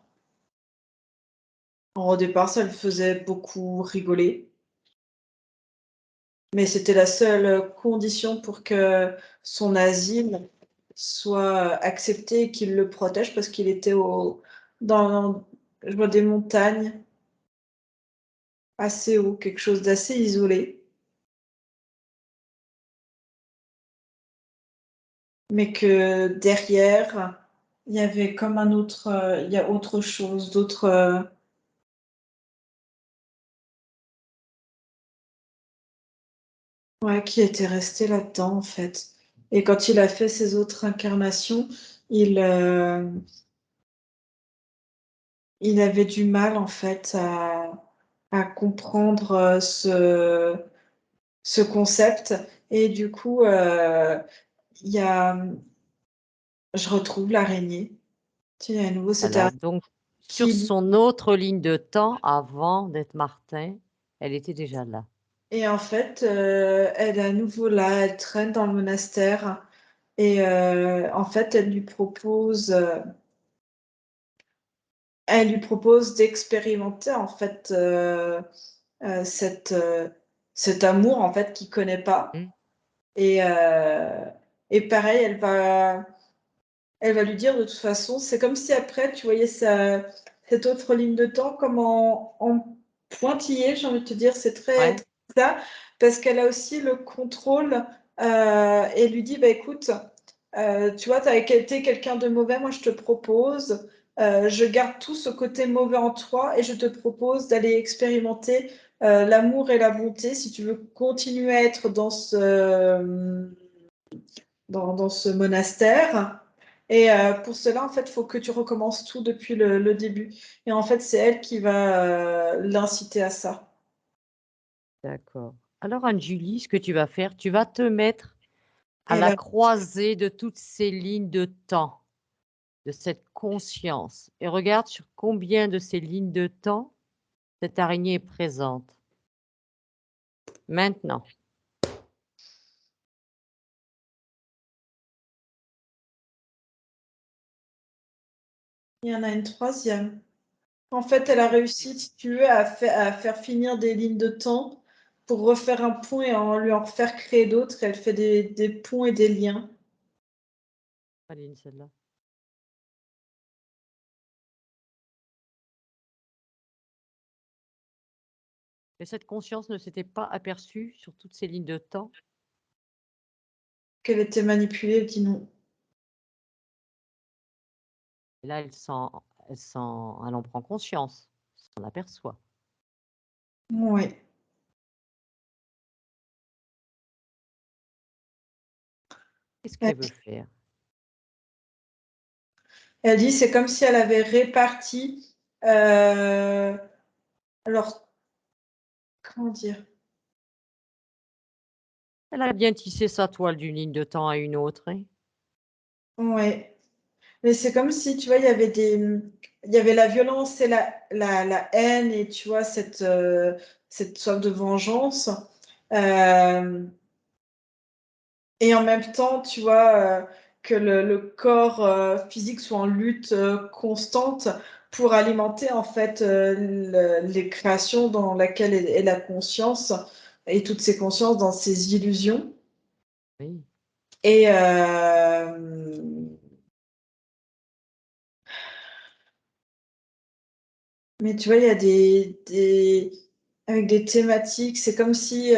Au départ, ça le faisait beaucoup rigoler, mais c'était la seule condition pour que son asile soit accepté et qu'il le protège parce qu'il était dans, je vois des montagnes assez haut, quelque chose d'assez isolé, mais que derrière, il y avait comme un autre, il y a autre chose, d'autres, ouais, qui était resté là-dedans en fait. Et quand il a fait ses autres incarnations, il, euh, il avait du mal en fait à comprendre ce concept. Et du coup, il y a, je retrouve l'araignée. Tu sais, à nouveau, c'était Voilà, donc sur qui. son autre ligne de temps, avant d'être Martin, elle était déjà là. Et en fait, elle est à nouveau là, elle traîne dans le monastère. Et en fait, elle lui propose d'expérimenter en fait euh, cette, euh, cet amour en fait qu'il connaît pas. Mmh. Et, pareil, elle va lui dire de toute façon, c'est comme si après tu voyais cette autre ligne de temps comme en pointillé, j'ai envie de te dire, c'est très, Ouais. très ça, parce qu'elle a aussi le contrôle et lui dit, bah écoute, tu vois, tu as été quelqu'un de mauvais, moi je te propose, je garde tout ce côté mauvais en toi et je te propose d'aller expérimenter l'amour et la bonté si tu veux continuer à être dans ce monastère. Et pour cela, en fait, il faut que tu recommences tout depuis le début. Et en fait, c'est elle qui va l'inciter à ça. D'accord. Alors Anne-Julie, ce que tu vas faire, tu vas te mettre à Et la là, croisée de toutes ces lignes de temps, de cette conscience, et regarde sur combien de ces lignes de temps cette araignée est présente. Maintenant. il y en a une troisième. En fait, elle a réussi, si tu veux, à faire finir des lignes de temps pour refaire un pont et lui en faire créer d'autres. Elle fait des ponts et des liens. Aline, celle-là. Mais cette conscience ne s'était pas aperçue sur toutes ces lignes de temps. Qu'elle était manipulée, elle dit non. Et là, elle en prend conscience, elle s'en aperçoit. Oui. Qu'est-ce qu'elle veut faire? Elle dit c'est comme si elle avait réparti. Alors, comment dire? Elle a bien tissé sa toile d'une ligne de temps à une autre, hein. Ouais. Mais c'est comme si, tu vois, il y avait la violence et la haine et tu vois, cette soif de vengeance. Et en même temps, tu vois, que le corps physique soit en lutte constante pour alimenter en fait les créations dans laquelle est la conscience et toutes ces consciences dans ces illusions. Oui. Et mais tu vois, il y a avec des thématiques, c'est comme si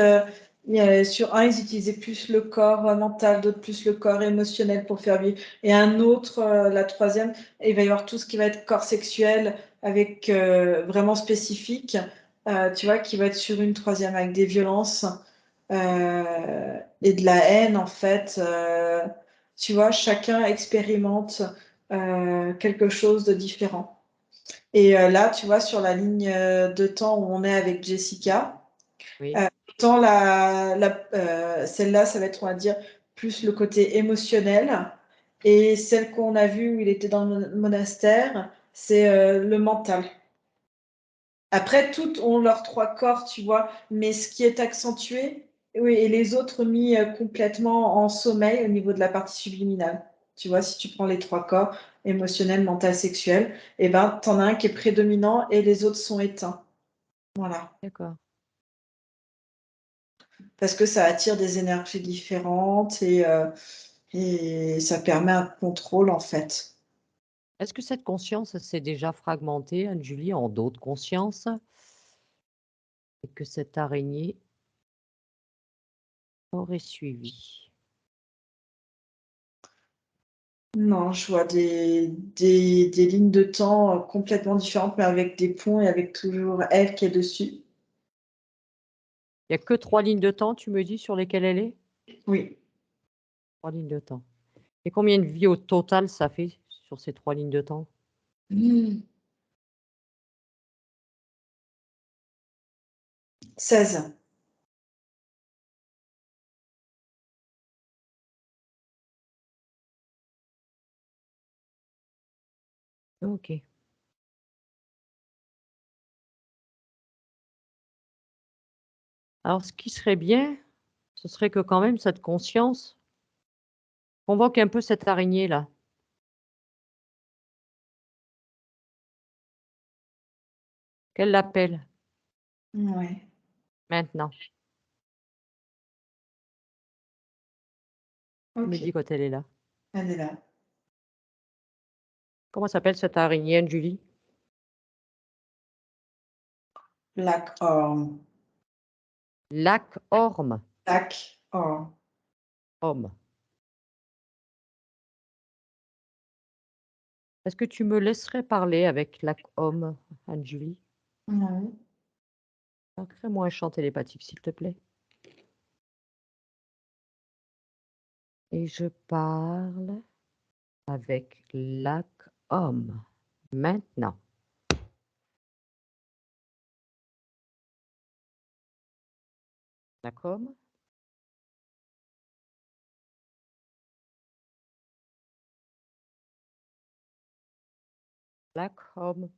sur un, ils utilisaient plus le corps mental, d'autres plus le corps émotionnel pour faire vivre. Et un autre, la troisième, il va y avoir tout ce qui va être corps sexuel avec vraiment spécifique, tu vois, qui va être sur une troisième avec des violences et de la haine, en fait. Tu vois, chacun expérimente quelque chose de différent. Et là, tu vois, sur la ligne de temps où on est avec Jessica, Oui. autant celle-là, ça va être, on va dire, plus le côté émotionnel. Et celle qu'on a vue où il était dans le monastère, c'est le mental. Après, toutes ont leurs trois corps, tu vois, mais ce qui est accentué, oui, et les autres mis complètement en sommeil au niveau de la partie subliminale. Tu vois, si tu prends les trois corps, émotionnel, mental, sexuel, et ben, t'en as un qui est prédominant et les autres sont éteints. Voilà. D'accord. Parce que ça attire des énergies différentes et ça permet un contrôle, en fait. Est-ce que cette conscience s'est déjà fragmentée, Anne-Julie, en d'autres consciences? Et que cette araignée aurait suivi? Non, je vois des lignes de temps complètement différentes, mais avec des ponts et avec toujours elle qui est dessus. Il y a que 3 lignes de temps, tu me dis, sur lesquelles elle est? Oui. 3 lignes de temps. Et combien de vies au total ça fait sur ces 3 lignes de temps? 16. OK. Alors ce qui serait bien, ce serait que quand même cette conscience convoque un peu cette araignée-là. Qu'elle l'appelle, Ouais. maintenant. Tu me Ok. dis quand elle est là. Elle est là. Comment s'appelle cette araignée, Anne-Julie? Black Orm. Lac Orme. Black Orm. Homme. Est-ce que tu me laisserais parler avec Lac Homme, Anne-Julie? Ouais. Crée-moi un chant télépathique, s'il te plaît. Et je parle avec Lac Homme. Maintenant. Lac Homme? Lac Homme.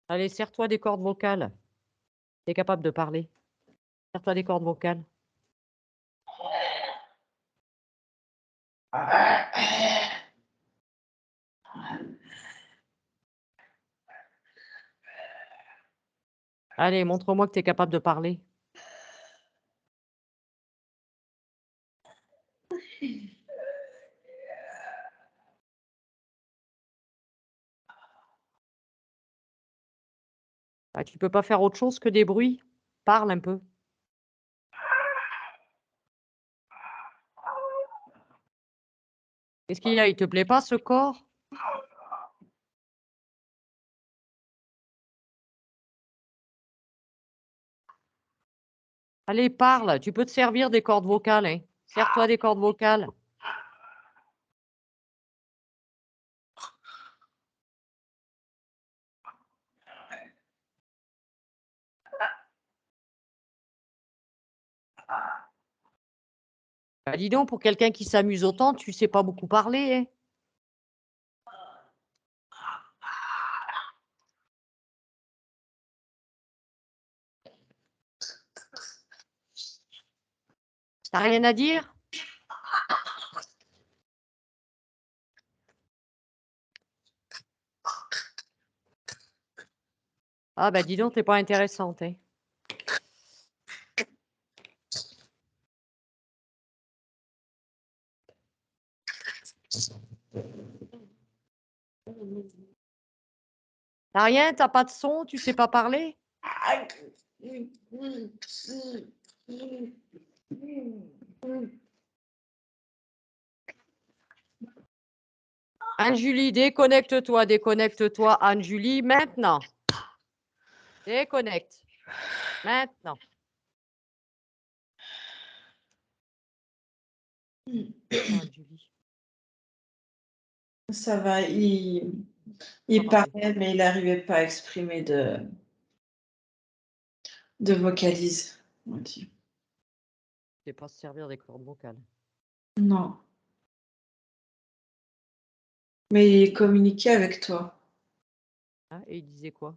Allez, serre-toi des cordes vocales. Tu es capable de parler. Serre-toi des cordes vocales. Allez, montre-moi que tu es capable de parler. Ah, tu peux pas faire autre chose que des bruits? Parle un peu. Qu'est-ce qu'il y a? Il te plaît pas ce corps? Allez, parle. Tu peux te servir des cordes vocales, hein. Sers-toi des cordes vocales. Bah, dis donc, pour quelqu'un qui s'amuse autant, tu sais pas beaucoup parler, hein. T'as rien à dire? Ah bah dis donc, t'es pas intéressante, hein. T'as rien, t'as pas de son, tu sais pas parler? Anne-Julie, déconnecte-toi, déconnecte-toi, Anne-Julie, maintenant. Déconnecte. Maintenant. Oh, Anne-Julie. Ça va, il Parler. parlait, mais il n'arrivait pas à exprimer de vocalise, on dit. Je sais pas se servir des cordes vocales. Non. Mais il communiquait avec toi. Ah, et il disait quoi?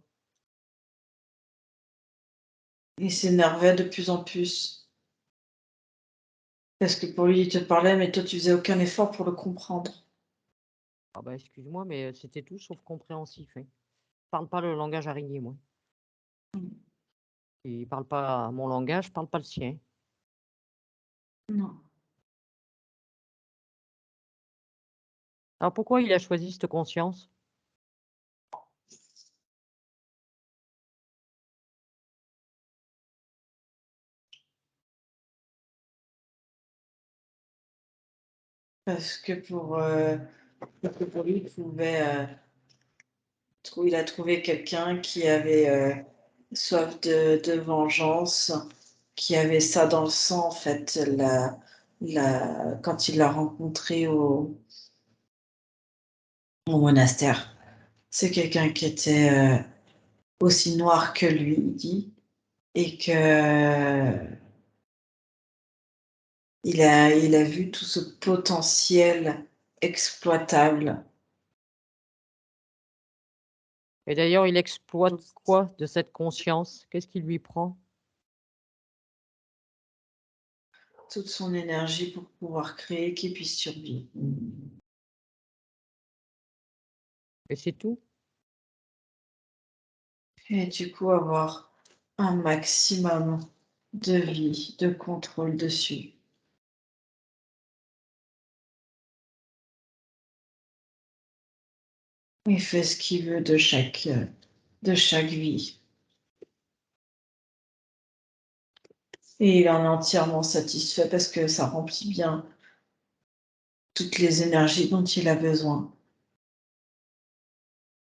Il s'énervait de plus en plus. Parce que pour lui, il te parlait, mais toi, tu faisais aucun effort pour le comprendre. Ah bah excuse-moi, mais c'était tout sauf compréhensif, hein. Je parle pas le langage araignée, moi. Il parle pas mon langage, je parle pas le sien. Non. Alors pourquoi il a choisi cette conscience? Parce que pour lui, il a trouvé quelqu'un qui avait soif de vengeance, qui avait ça dans le sang, en fait, quand il l'a rencontré au monastère. C'est quelqu'un qui était aussi noir que lui, il dit, et que il a vu tout ce potentiel exploitable. Et d'ailleurs, il exploite quoi de cette conscience? Qu'est-ce qui lui prend? Toute son énergie pour pouvoir créer, qu'il puisse survivre. Et c'est tout? Et du coup, avoir un maximum de vie, de contrôle dessus. Il fait ce qu'il veut de chaque vie. Et il en est entièrement satisfait parce que ça remplit bien toutes les énergies dont il a besoin.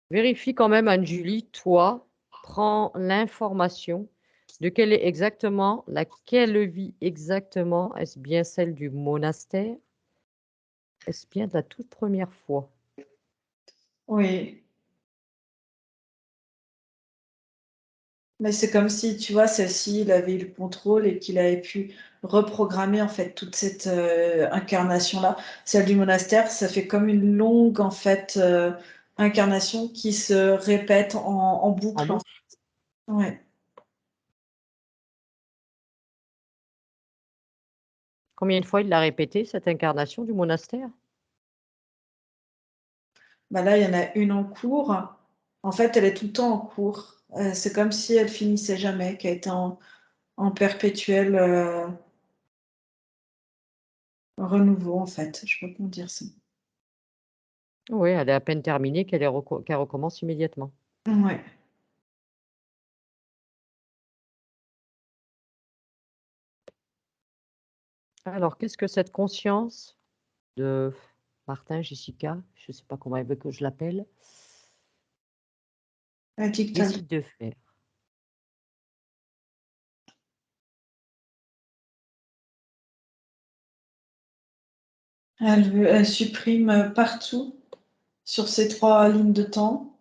Vérifie quand même, Anne-Julie, toi, prends l'information de quelle est exactement, laquelle vie exactement, est-ce bien celle du monastère? Est-ce bien de la toute première fois? Oui. Mais c'est comme si, tu vois, celle-ci, il avait eu le contrôle et qu'il avait pu reprogrammer en fait toute cette incarnation-là. Celle du monastère, ça fait comme une longue en fait incarnation qui se répète en En boucle. boucle? Ouais. Combien de fois il l'a répété, cette incarnation du monastère? Bah là, il y en a une en cours. En fait, elle est tout le temps en cours. C'est comme si elle finissait jamais, qu'elle était en perpétuel renouveau, en fait. Je sais pas comment dire ça. Oui, elle est à peine terminée qu'elle recommence immédiatement. Ouais. Alors, qu'est-ce que cette conscience de Martin, Jessica, je ne sais pas comment elle veut que je l'appelle, Elle dit que décide de faire? elle supprime partout sur ces 3 lignes de temps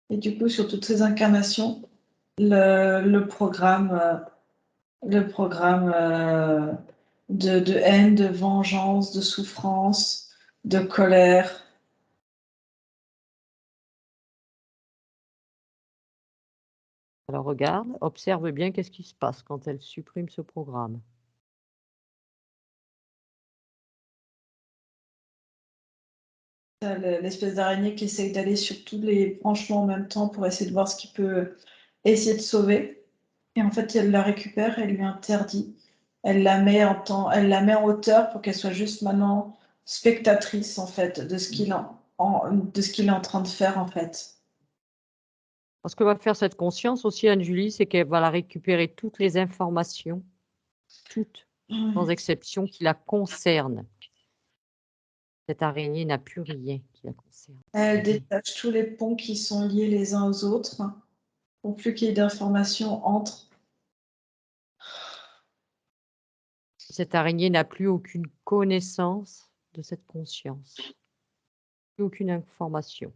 et du coup sur toutes ces incarnations, le programme de haine, de vengeance, de souffrance, de colère. Alors regarde, observe bien qu'est-ce qui se passe quand elle supprime ce programme. T'as l'espèce d'araignée qui essaye d'aller sur tous les branchements en même temps pour essayer de voir ce qu'il peut essayer de sauver. Et en fait, elle la récupère, elle lui interdit. Elle la met elle la met en hauteur pour qu'elle soit juste maintenant spectatrice en fait de ce de ce qu'il est en train de faire en fait. Ce que va faire cette conscience aussi, Anne-Julie, c'est qu'elle va la récupérer toutes les informations, toutes, sans exception, qui la concernent. Cette araignée n'a plus rien qui la concerne. Elle Rien. détache tous les ponts qui sont liés les uns aux autres pour plus qu'il y ait d'informations entre. Cette araignée n'a plus aucune connaissance de cette conscience, plus aucune information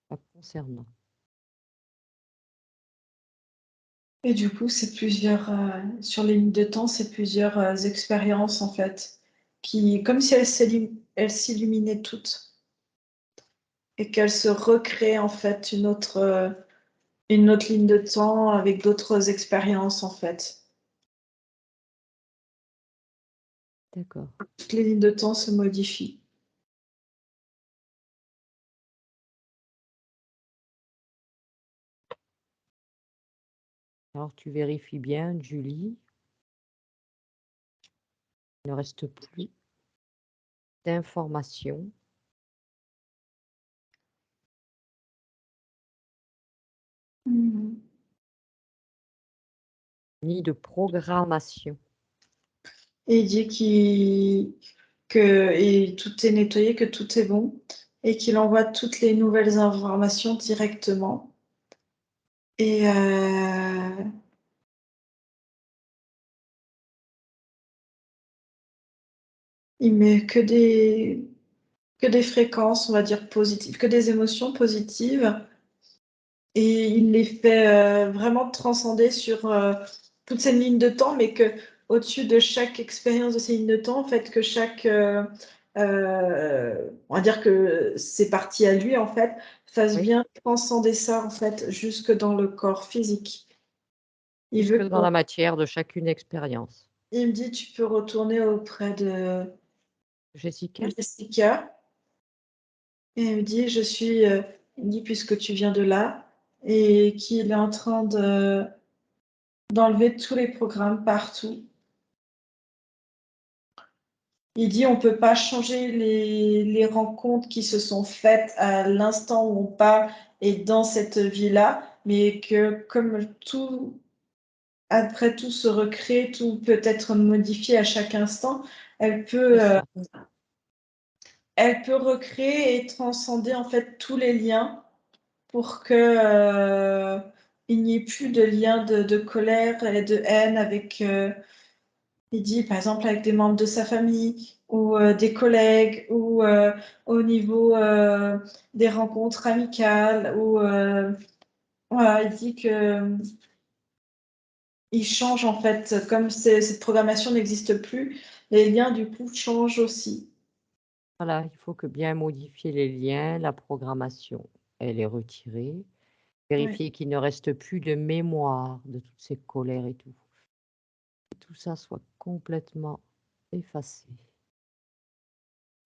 la concernant. Et du coup, c'est plusieurs, sur les lignes de temps, c'est plusieurs expériences en fait, qui, comme si elles s'illuminaient toutes et qu'elles se recréent en fait une autre ligne de temps avec d'autres expériences en fait. D'accord. Toutes les lignes de temps se modifient. Alors tu vérifies bien, Julie. Il ne reste plus d'informations. Ni de programmation. Et il dit que tout est nettoyé, que tout est bon, et qu'il envoie toutes les nouvelles informations directement. Et il met que des fréquences, on va dire positives, que des émotions positives. Et il les fait vraiment transcender sur toute cette ligne de temps, mais que au-dessus de chaque expérience de ces lignes de temps, en fait, que on va dire que c'est parti à lui, en fait, fasse Oui. bien transcender ça, en fait, jusque dans le corps physique. Il Jusque veut dans la matière de chacune expérience. il me dit, tu peux retourner auprès de Jessica? Jessica. Et il me dit, il me dit, puisque tu viens de là, et qu'il est en train d'enlever tous les programmes partout. Il dit on ne peut pas changer les rencontres qui se sont faites à l'instant où on part et dans cette vie-là, mais que comme tout, après tout se recrée, tout peut être modifié à chaque instant, C'est ça. elle peut recréer et transcender en fait tous les liens pour que il n'y ait plus de lien de colère et de haine avec il dit, par exemple, avec des membres de sa famille ou des collègues ou au niveau des rencontres amicales. Ou, voilà, il dit que il change en fait, comme cette programmation n'existe plus, les liens du coup changent aussi. Voilà, il faut que bien modifier les liens, la programmation, elle est retirée. Oui. Vérifier qu'il ne reste plus de mémoire de toutes ces colères et tout. Que tout ça soit complètement effacé.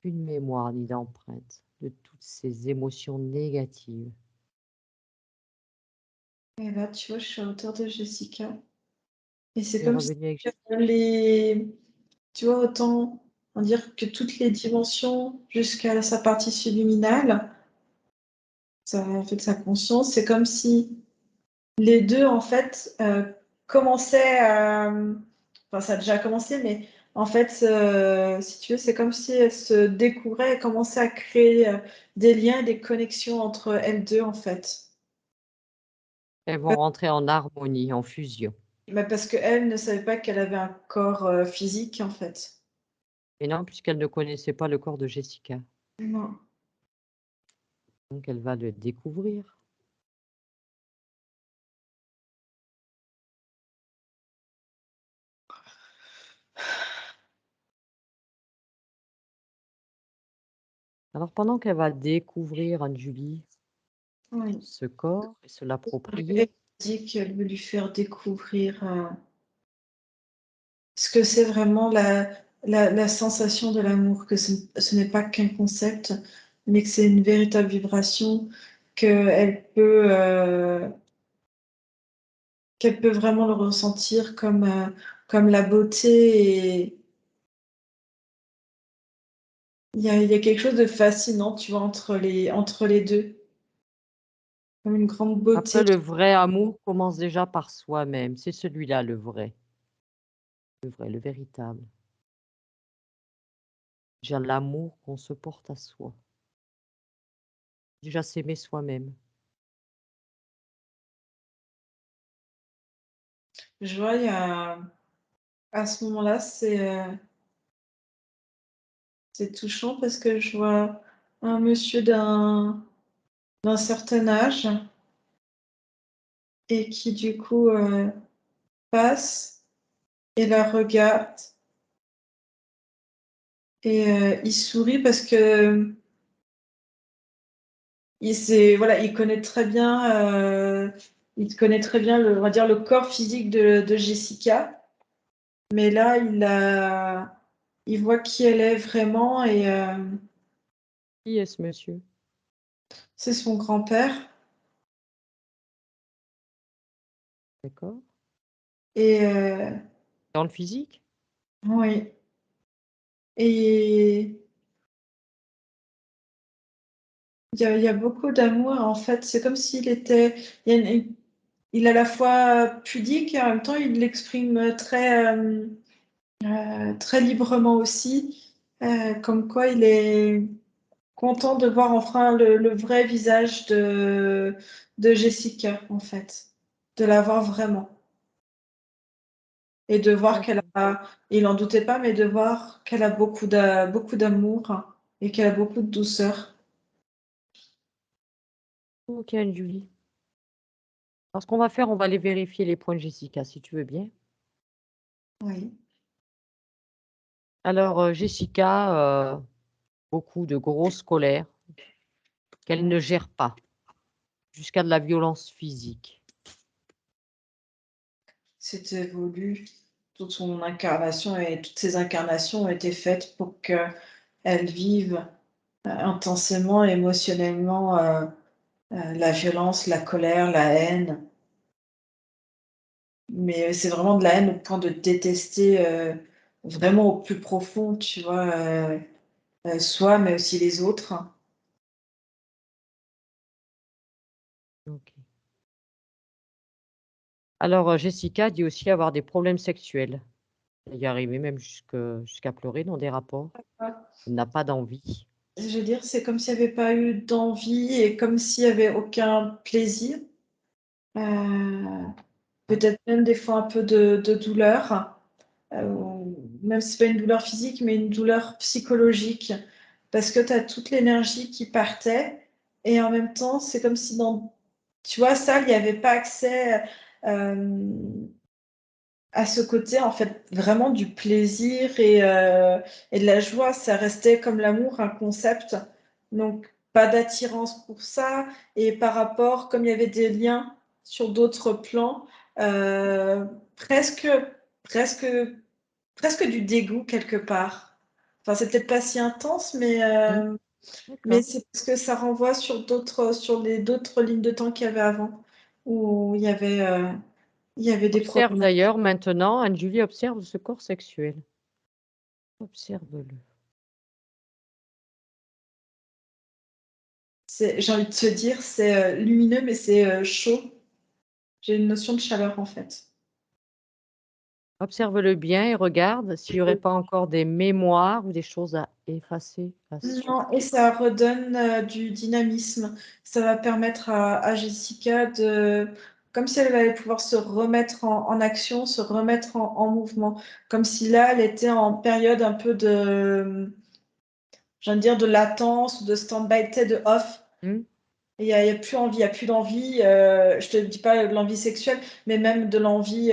Plus de mémoire ni d'empreinte de toutes ces émotions négatives. Et là, tu vois, je suis à hauteur de Jessica. Et c'est Elle est comme si revenue avec tu vois, autant on dire que toutes les dimensions jusqu'à sa partie subliminale, ça fait de sa conscience, c'est comme si les deux, en fait, commençaient à... Enfin, ça a déjà commencé, mais en fait, si tu veux, c'est comme si elles se découvraient et commençaient à créer des liens et des connexions entre elles deux, en fait. Elles vont rentrer en harmonie, en fusion. Mais parce qu'elle ne savait pas qu'elle avait un corps physique, en fait. Et non, puisqu'elle ne connaissait pas le corps de Jessica. Non. Donc elle va le découvrir. Alors pendant qu'elle va découvrir, Anne-Julie, Oui. ce corps et se Elle l'approprier, dit qu'elle veut lui faire découvrir ce que c'est vraiment la sensation de l'amour, que ce n'est pas qu'un concept, mais que c'est une véritable vibration, qu'elle peut vraiment le ressentir comme la beauté. Et il y a quelque chose de fascinant, tu vois, entre les deux, comme une grande beauté. après le vrai amour commence déjà par soi-même. C'est celui-là le vrai, le véritable. Déjà l'amour qu'on se porte à soi. Déjà s'aimer soi-même. Je vois, à ce moment-là, c'est touchant parce que je vois un monsieur d'un certain âge et qui du coup passe et la regarde et il sourit parce que il connaît très bien on va dire le corps physique de Jessica, mais là il voit qui elle est vraiment et Qui est ce monsieur? c'est son grand-père D'accord? et Dans le physique? oui et il y a beaucoup d'amour en fait, c'est comme s'il était il y a il est à la fois pudique et en même temps il l'exprime très librement aussi, comme quoi il est content de voir enfin le vrai visage de Jessica, en fait, de la voir vraiment. Et de voir qu'elle D'accord. a, il n'en doutait pas, mais de voir qu'elle a beaucoup d'amour et qu'elle a beaucoup de douceur. Ok, Anne-Julie. Alors, ce qu'on va faire, on va aller vérifier les points de Jessica, si tu veux bien. Oui. Alors, Jessica, beaucoup de grosses colères qu'elle ne gère pas, jusqu'à de la violence physique. C'était voulu. Toute son incarnation et toutes ses incarnations ont été faites pour qu'elle vive intensément, émotionnellement, la violence, la colère, la haine. Mais c'est vraiment de la haine au point de détester vraiment au plus profond, tu vois, soi, mais aussi les autres. Ok. Alors, Jessica dit aussi avoir des problèmes sexuels. Elle y arriver même jusqu'à pleurer dans des rapports. Elle n'a pas d'envie. Je veux dire, c'est comme s'il n'y avait pas eu d'envie et comme s'il n'y avait aucun plaisir. Euh, Peut-être même des fois un peu de douleur. Même si c'est pas une douleur physique, mais une douleur psychologique, parce que tu as toute l'énergie qui partait, et en même temps, c'est comme si tu vois, ça, il n'y avait pas accès à ce côté, en fait, vraiment du plaisir et de la joie. Ça restait comme l'amour, un concept. Donc, pas d'attirance pour ça, et par rapport, comme il y avait des liens sur d'autres plans, euh, presque, presque presque du dégoût quelque part. Enfin, c'est peut-être pas si intense, Mmh, mais d'accord. c'est parce que ça renvoie sur les d'autres lignes de temps qu'il y avait avant, où il y avait des Observe problèmes. d'ailleurs maintenant, Anne-Julie observe ce corps sexuel. Observe-le. J'ai envie de te dire, c'est lumineux, mais c'est chaud. J'ai une notion de chaleur en fait. Observe-le bien et regarde s'il n'y aurait pas encore des mémoires ou des choses à effacer là-dessus. Non, et ça redonne du dynamisme. Ça va permettre à Jessica comme si elle allait pouvoir se remettre en action, se remettre en mouvement. Comme si là, elle était en période un peu je viens de dire, de latence ou de stand-by, tu sais, de off. Mmh, Il y a plus envie, il y a plus d'envie. Je te dis pas de l'envie sexuelle, mais même de l'envie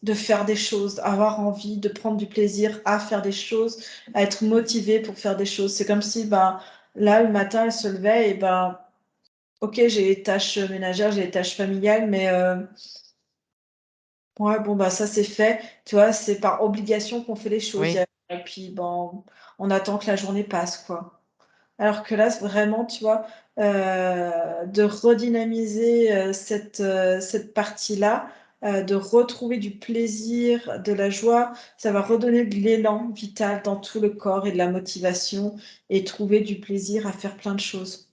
de faire des choses, avoir envie de prendre du plaisir à faire des choses, à être motivé pour faire des choses. C'est comme si, ben, Là, le matin, elle se levait et ben, ok, j'ai les tâches ménagères, j'ai les tâches familiales, mais ouais, bon, bah ça c'est fait. Tu vois, c'est par obligation qu'on fait les choses. Oui, Et puis, bon, on attend que la journée passe, quoi. Alors que là, c'est vraiment, tu vois, de redynamiser cette partie-là, de retrouver du plaisir, de la joie, ça va redonner de l'élan vital dans tout le corps et de la motivation et trouver du plaisir à faire plein de choses.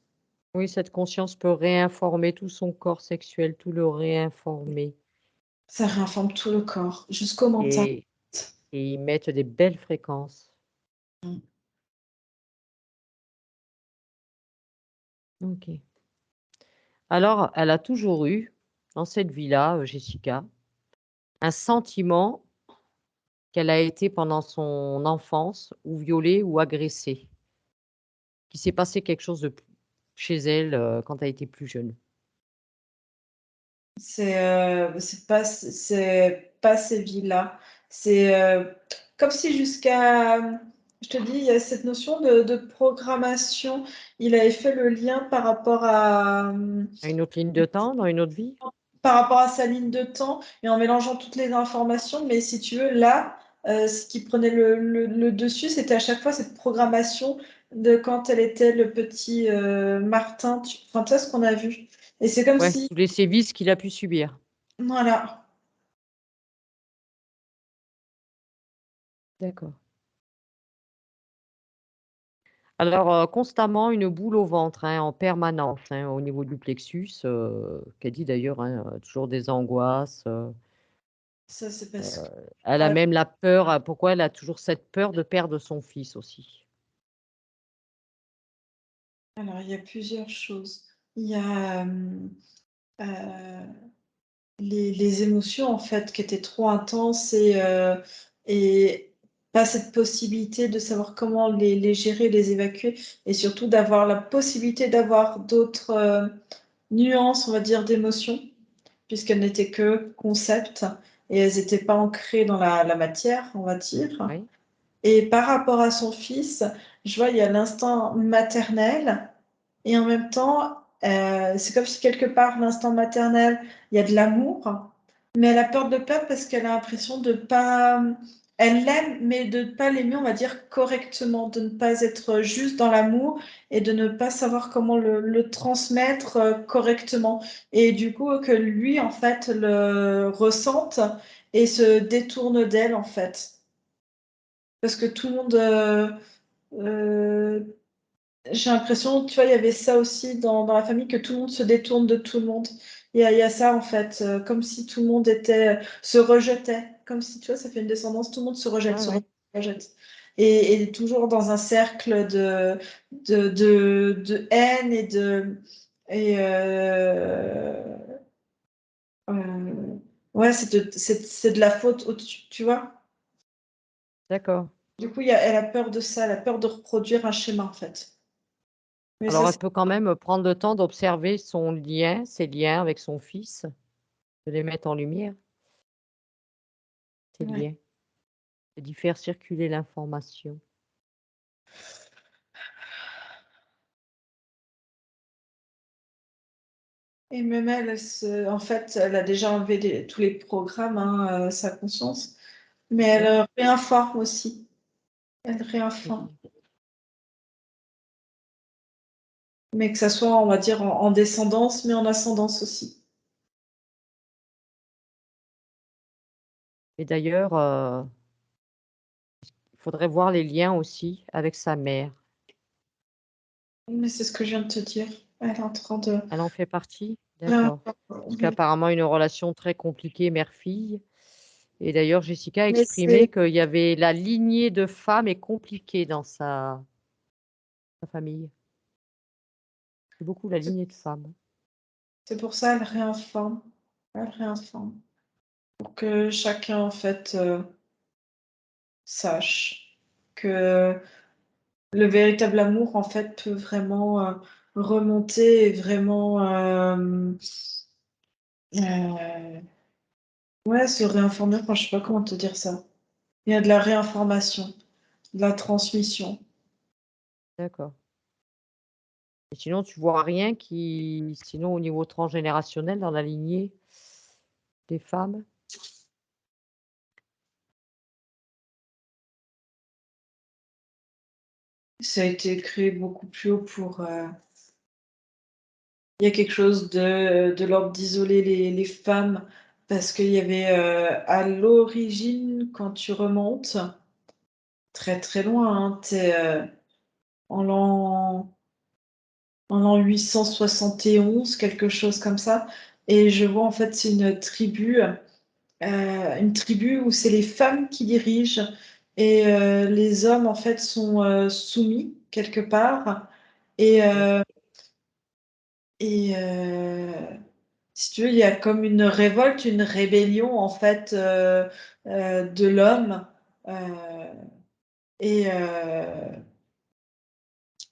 oui, cette conscience peut réinformer tout son corps sexuel, tout le réinformer Ça réinforme tout le corps, jusqu'au mental. et y mettre des belles fréquences. OK. Alors, elle a toujours eu, dans cette vie-là, Jessica, un sentiment qu'elle a été pendant son enfance ou violée ou agressée, qu'il s'est passé quelque chose de p chez elle, quand elle était plus jeune. C'est pas ces vies-là. C'est comme si jusqu'à, je te dis, il y a cette notion de programmation. Il avait fait le lien À une autre ligne de temps, dans une autre vie? par rapport à sa ligne de temps et en mélangeant toutes les informations. Mais si tu veux, là, ce qui prenait le dessus, c'était à chaque fois cette programmation de quand elle était le petit Martin. Enfin, tu vois ce qu'on a vu. Et c'est comme Ouais, si, tous les sévices qu'il a pu subir. voilà. D'accord. Alors, constamment une boule au ventre, hein, en permanence, hein, au niveau du plexus, qu'elle dit d'ailleurs, hein, toujours des angoisses, Ça, c'est parce que elle a même la peur, pourquoi elle a toujours cette peur de perdre son fils aussi? alors, il y a plusieurs choses. Il y a, heu, les émotions, en fait, qui étaient trop intenses et pas cette possibilité de savoir comment les gérer, les évacuer et surtout d'avoir la possibilité d'avoir d'autres, nuances, on va dire, d'émotions, puisqu'elles n'étaient que concepts et elles étaient pas ancrées dans la matière, on va dire. Oui, Et par rapport à son fils, je vois, il y a l'instinct maternel et en même temps, c'est comme si quelque part, l'instinct maternel, il y a de l'amour, mais elle a peur de le perdre parce qu'elle a l'impression de pas, elle l'aime, mais de ne pas l'aimer, on va dire, correctement, de ne pas être juste dans l'amour et de ne pas savoir comment le transmettre correctement. Et du coup, que lui, en fait, le ressente et se détourne d'elle, en fait. Parce que tout le monde, euh, j'ai l'impression, tu vois, il y avait ça aussi dans la famille, que tout le monde se détourne de tout le monde. Il y a ça en fait, comme si tout le monde se rejetait, comme si, tu vois, ça fait une descendance, tout le monde se rejette, ouais, ouais, se rejette. Et toujours dans un cercle de haine et euh, ouais, c'est de la faute au-dessus, tu vois. d'accord. Du coup, elle a peur de ça, elle a peur de reproduire un schéma en fait. Mais ça, Alors elle peut quand même prendre le temps d'observer son lien, ses liens avec son fils, de les mettre en lumière, ces ouais. liens, et d'y faire circuler l'information. Et même elle, en fait, elle a déjà enlevé tous les programmes, hein, sa conscience, mais elle Oui, réinforme aussi. Elle réinforme. c'est-à-dire? Mais que ça soit, on va dire, en descendance, mais en ascendance aussi. Et d'ailleurs, il faudrait voir les liens aussi avec sa mère. Mais c'est ce que je viens de te dire. Elle est en train de Elle en fait partie? D'accord. Parce réinformer. qu'apparemment une relation très compliquée mère-fille et d'ailleurs Jessica a Mais exprimé c'est qu'il y avait la lignée de femmes est compliquée dans sa famille. C'est beaucoup la lignée de femmes. c'est pour ça qu'elle réinforme. Elle réinforme. Pour que chacun, en fait, sache que le véritable amour, en fait, peut vraiment remonter et vraiment euh, ouais, se réinformer. Enfin, je sais pas comment te dire ça. Il y a de la réinformation, de la transmission. D'accord. Et sinon, tu vois rien qui sinon au niveau transgénérationnel dans la lignée des femmes? Ça a été créé beaucoup plus haut pour, il y a quelque chose de l'ordre d'isoler les femmes parce qu'il y avait, à l'origine, quand tu remontes très, très loin, hein, tu es, en l'an 871, quelque chose comme ça, et je vois en fait c'est une tribu où c'est les femmes qui dirigent et les hommes en fait sont soumis quelque part et et si tu veux, il y a comme une révolte, une rébellion en fait de l'homme et, euh,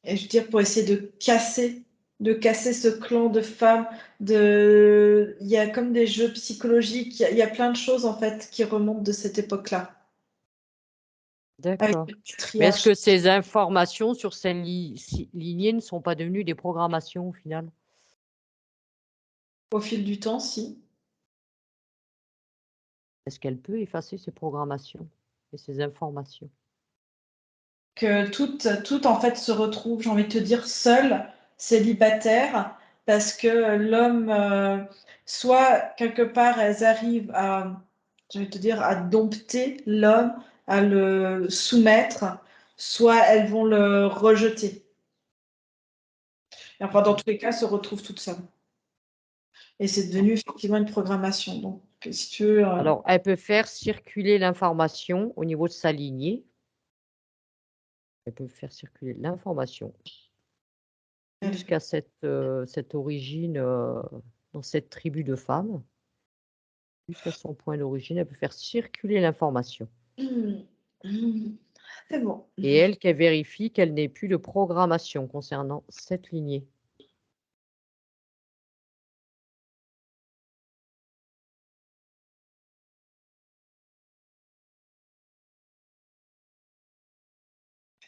et je veux dire pour essayer de casser ce clan de femmes. Il y a comme des jeux psychologiques, il y a plein de choses en fait qui remontent de cette époque-là. Avec D'accord. le Mais est-ce patriarche. que ces informations sur ces lignées ne sont pas devenues des programmations au final? Au fil du temps, si. Est-ce qu'elle peut effacer ces programmations et ces informations? Que tout en fait se retrouve, j'ai envie de te dire, seul, célibataire, parce que l'homme, soit quelque part, elles arrivent à, j'ai envie de te dire, à dompter l'homme, à le soumettre, soit elles vont le rejeter. Et enfin, dans tous les cas, se retrouvent toutes seules. Et c'est devenu effectivement une programmation. Donc, si tu veux, Alors, elle peut faire circuler l'information au niveau de sa lignée. Elle peut faire circuler l'information jusqu'à cette origine, dans cette tribu de femmes. Jusqu'à son point d'origine, elle peut faire circuler l'information c'est bon. et elle, qu'elle vérifie qu'elle n'ait plus de programmation concernant cette lignée.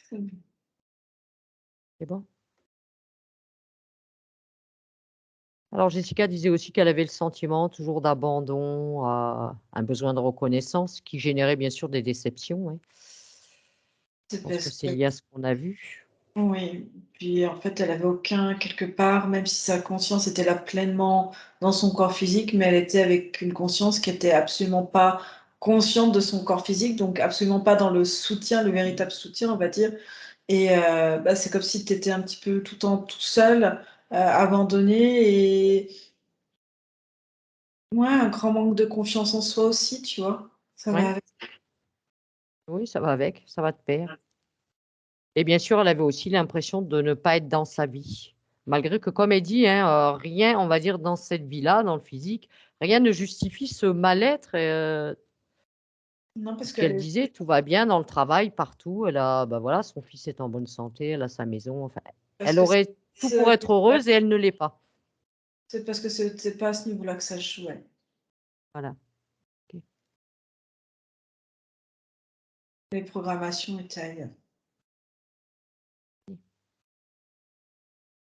C'est bon. C'est bon? Alors Jessica disait aussi qu'elle avait le sentiment toujours d'abandon, un besoin de reconnaissance qui générait bien sûr des déceptions, ouais. Je C'est pense que parce c'est que lié à ce qu'on a vu. oui, puis en fait, elle avait aucun, quelque part, même si sa conscience était là pleinement dans son corps physique, mais elle était avec une conscience qui était absolument pas consciente de son corps physique, donc absolument pas dans le soutien, le véritable soutien, on va dire. Et bah, c'est comme si tu étais un petit peu tout seul, abandonné, et ouais, un grand manque de confiance en soi aussi, tu vois. Ça va Ouais, avec. oui, ça va avec, ça va de pair. Et bien sûr, elle avait aussi l'impression de ne pas être dans sa vie. Malgré que, comme elle dit, hein, rien, on va dire, dans cette vie-là, dans le physique, rien ne justifie ce mal-être. Non, parce Ce qu'elle que disait, tout va bien dans le travail, partout. Elle a, bah voilà, son fils est en bonne santé, elle a sa maison. Enfin, parce elle que aurait tout pour être heureuse et elle ne l'est pas. c'est parce que c'est pas à ce niveau-là que ça se jouait. Voilà. Ok. Les programmations étaient ailleurs.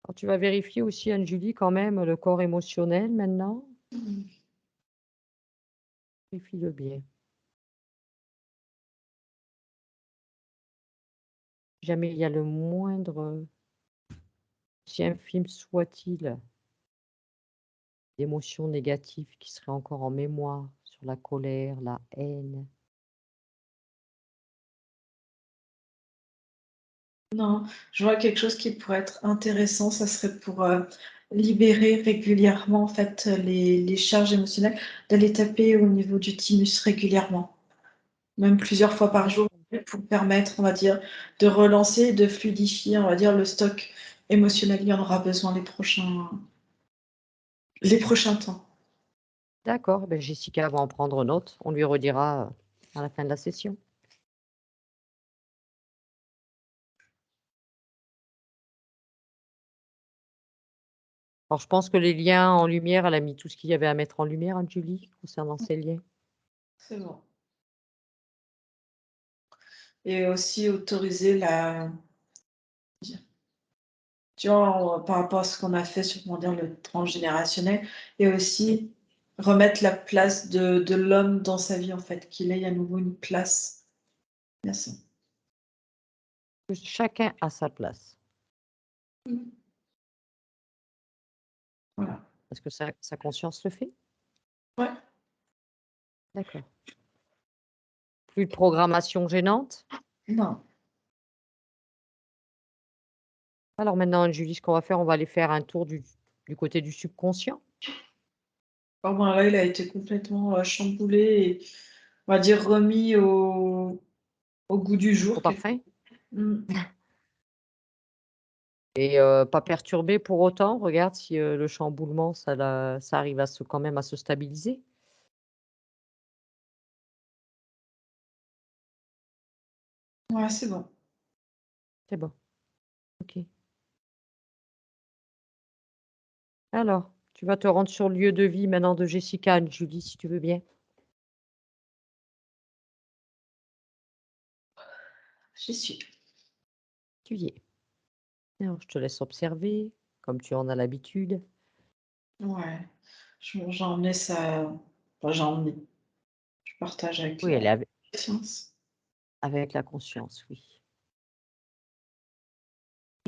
Alors, tu vas vérifier aussi, Anne-Julie, quand même, le corps émotionnel maintenant. Vérifie-le bien. Si jamais il y a le moindre, si infime soit-il, d'émotions négatives qui seraient encore en mémoire sur la colère, la haine. Non, je vois quelque chose qui pourrait être intéressant, ça serait pour libérer régulièrement en fait les charges émotionnelles, d'aller taper au niveau du thymus régulièrement, même plusieurs fois par jour, pour permettre, on va dire, de relancer, de fluidifier, on va dire, le stock émotionnel. Il y en aura besoin les prochains temps. D'accord, ben Jessica va en prendre note. On lui redira à la fin de la session. Alors, je pense que les liens en lumière, elle a mis tout ce qu'il y avait à mettre en lumière, Anne-Julie, concernant ces liens. C'est bon. Et aussi autoriser Tu vois, par rapport à ce qu'on a fait sur, comment dire, le transgénérationnel, et aussi remettre la place de l'homme dans sa vie, en fait, qu'il ait à nouveau une place. Merci. Que chacun a sa place. Voilà. Est-ce que sa conscience le fait? Ouais. D'accord. Plus de programmation gênante? Non. Alors maintenant, Julie, ce qu'on va faire, on va aller faire un tour du côté du subconscient. Bon, là, il a été complètement chamboulé et, on va dire, remis au goût du jour. Au parfum? Mm. Et pas perturbé pour autant? Regarde si, le chamboulement, ça arrive quand même à se stabiliser? Ouais, c'est bon. C'est bon, OK. Alors, tu vas te rendre sur le lieu de vie maintenant de Jessica, Julie, si tu veux bien. J'y suis. Tu y es. Alors, je te laisse observer, comme tu en as l'habitude. Ouais. J'ai emmené ça. Enfin, j'ai emmené. Je partage avec Oui, la elle est conscience. avec la conscience, oui.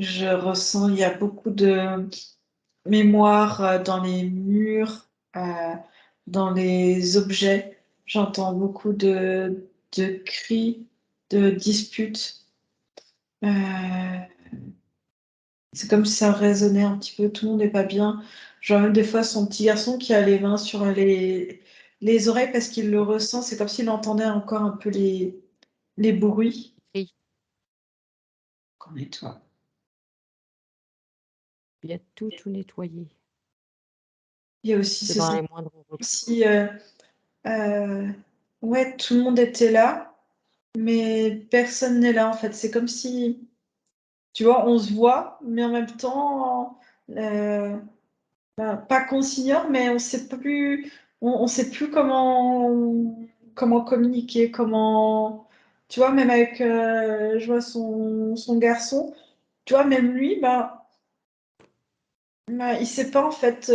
Je ressens, il y a beaucoup de mémoire dans les murs, dans les objets. J'entends beaucoup de cris, de disputes. Euh, c'est comme si ça résonnait un petit peu, tout le monde n'est pas bien. Genre même des fois son petit garçon qui a les mains sur les oreilles parce qu'il le ressent, c'est comme s'il entendait encore un peu les bruits. Oui, Qu'on nettoie. bien tout nettoyer. Il y a aussi, Que c'est dans ça, les moindres recoins. si ouais, tout le monde était là, mais personne n'est là en fait. C'est comme si, tu vois, on se voit, mais en même temps, pas qu'on s'ignore, mais on sait plus comment communiquer, comment, tu vois, même avec, je vois son garçon, tu vois, même lui, il sait pas en fait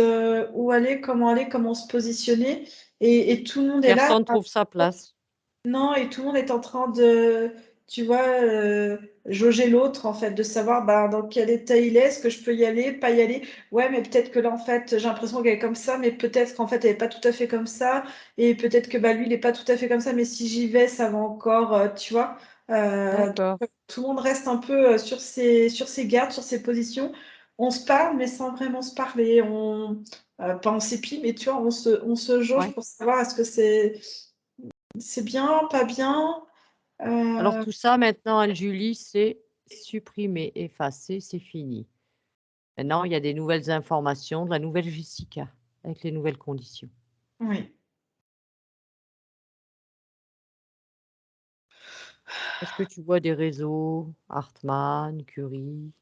où aller, comment se positionner, et tout le monde est là. Personne trouve sa place. Non, et tout le monde est en train de, tu vois, jauger l'autre, en fait, de savoir dans quel état il est, est-ce que je peux y aller, pas y aller. Ouais, mais peut-être que là, en fait, j'ai l'impression qu'elle est comme ça, mais peut-être qu'en fait, elle n'est pas tout à fait comme ça, et peut-être que lui, il n'est pas tout à fait comme ça, mais si j'y vais, ça va encore, tu vois. D'accord, Tout le monde reste un peu sur ses gardes, sur ses positions. On se parle, mais sans vraiment se parler. Pas on s'épie, mais tu vois, on se jauge ouais. pour savoir est-ce que c'est bien, pas bien. Alors Euh, tout ça maintenant, Anne-Julie, c'est supprimé, effacé, c'est fini. Maintenant, il y a des nouvelles informations, de la nouvelle Jessica, avec les nouvelles conditions. oui. Est-ce que tu vois des réseaux, Hartmann, Curie,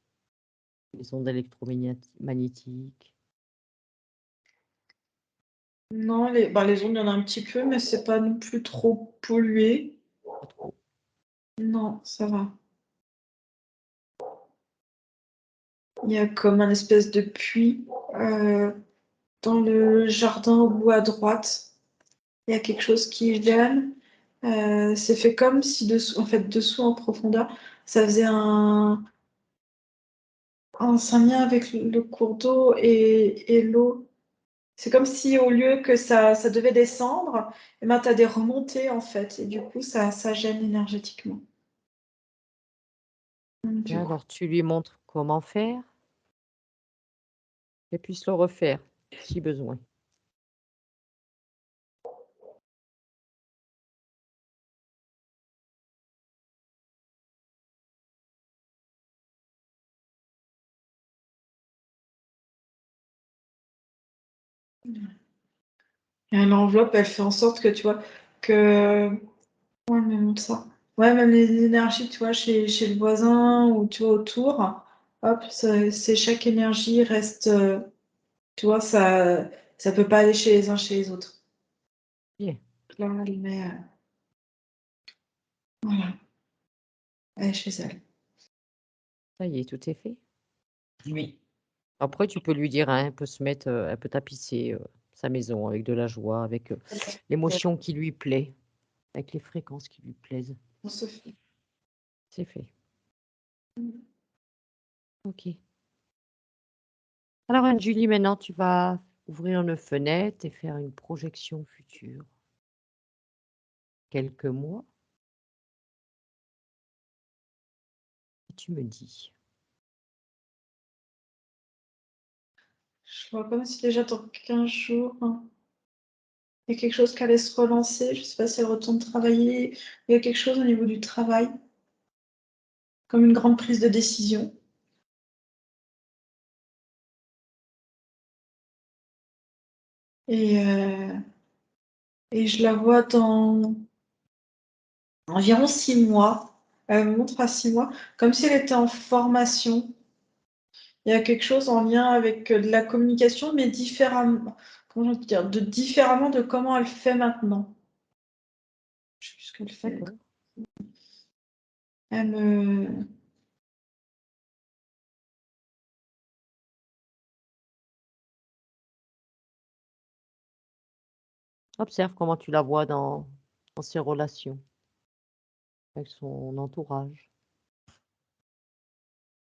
les ondes électromagnétiques? Non, les ondes, il y en a un petit peu, mais c'est pas non plus trop pollué. Pas trop. Non, ça va. Il y a comme un espèce de puits dans le jardin au bout à droite. Il y a quelque chose qui gêne. C'est fait comme si dessous, en fait, dessous en profondeur, ça faisait un lien avec le cours d'eau et l'eau. C'est comme si au lieu que ça devait descendre, tu as des remontées en fait. Et du coup, ça gêne énergétiquement. Du Bien, coup. alors tu lui montres comment faire et puisse le refaire si besoin. Et l'enveloppe, elle fait en sorte que tu vois que. Ouais, mais montre ça. Ouais, même les énergies, tu vois, chez le voisin ou tu vois autour, hop, c'est chaque énergie reste. Tu vois, ça peut pas aller chez les uns chez les autres. Bien, Là, elle met. Voilà, elle est chez elle. ça y est, tout est fait. Oui. Après, tu peux lui dire, hein, elle peut tapisser sa maison avec de la joie, avec l'émotion qui lui plaît, avec les fréquences qui lui plaisent. On se fait. C'est fait. Mmh. Ok. Alors, Anne-Julie, maintenant, tu vas ouvrir une fenêtre et faire une projection future. Quelques mois. Et tu me dis. Je vois comme si déjà dans 15 jours, il y a quelque chose qui allait se relancer. Je ne sais pas si elle retourne travailler. Il y a quelque chose au niveau du travail, comme une grande prise de décision. Et je la vois dans environ 6 mois. Elle me montre à 6 mois, comme si elle était en formation. Il y a quelque chose en lien avec de la communication, mais différemment. Comment je peux dire, différemment de comment elle fait maintenant. Je sais plus ce qu'elle fait. D'accord. Elle me... Observe comment tu la vois dans ses relations avec son entourage.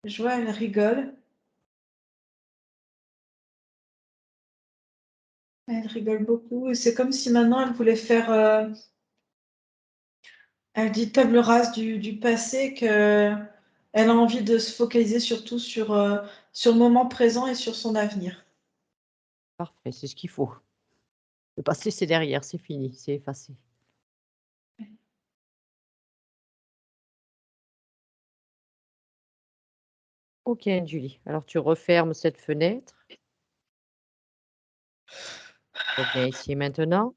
Je vois, elle rigole. Elle rigole beaucoup. Et c'est comme si maintenant elle voulait faire. Elle dit table rase du passé, qu'elle a envie de se focaliser surtout sur le moment présent et sur son avenir. Parfait, c'est ce qu'il faut. Le passé, c'est derrière, c'est fini, c'est effacé. Ok, Julie. Alors, tu refermes cette fenêtre. Reviens ici maintenant.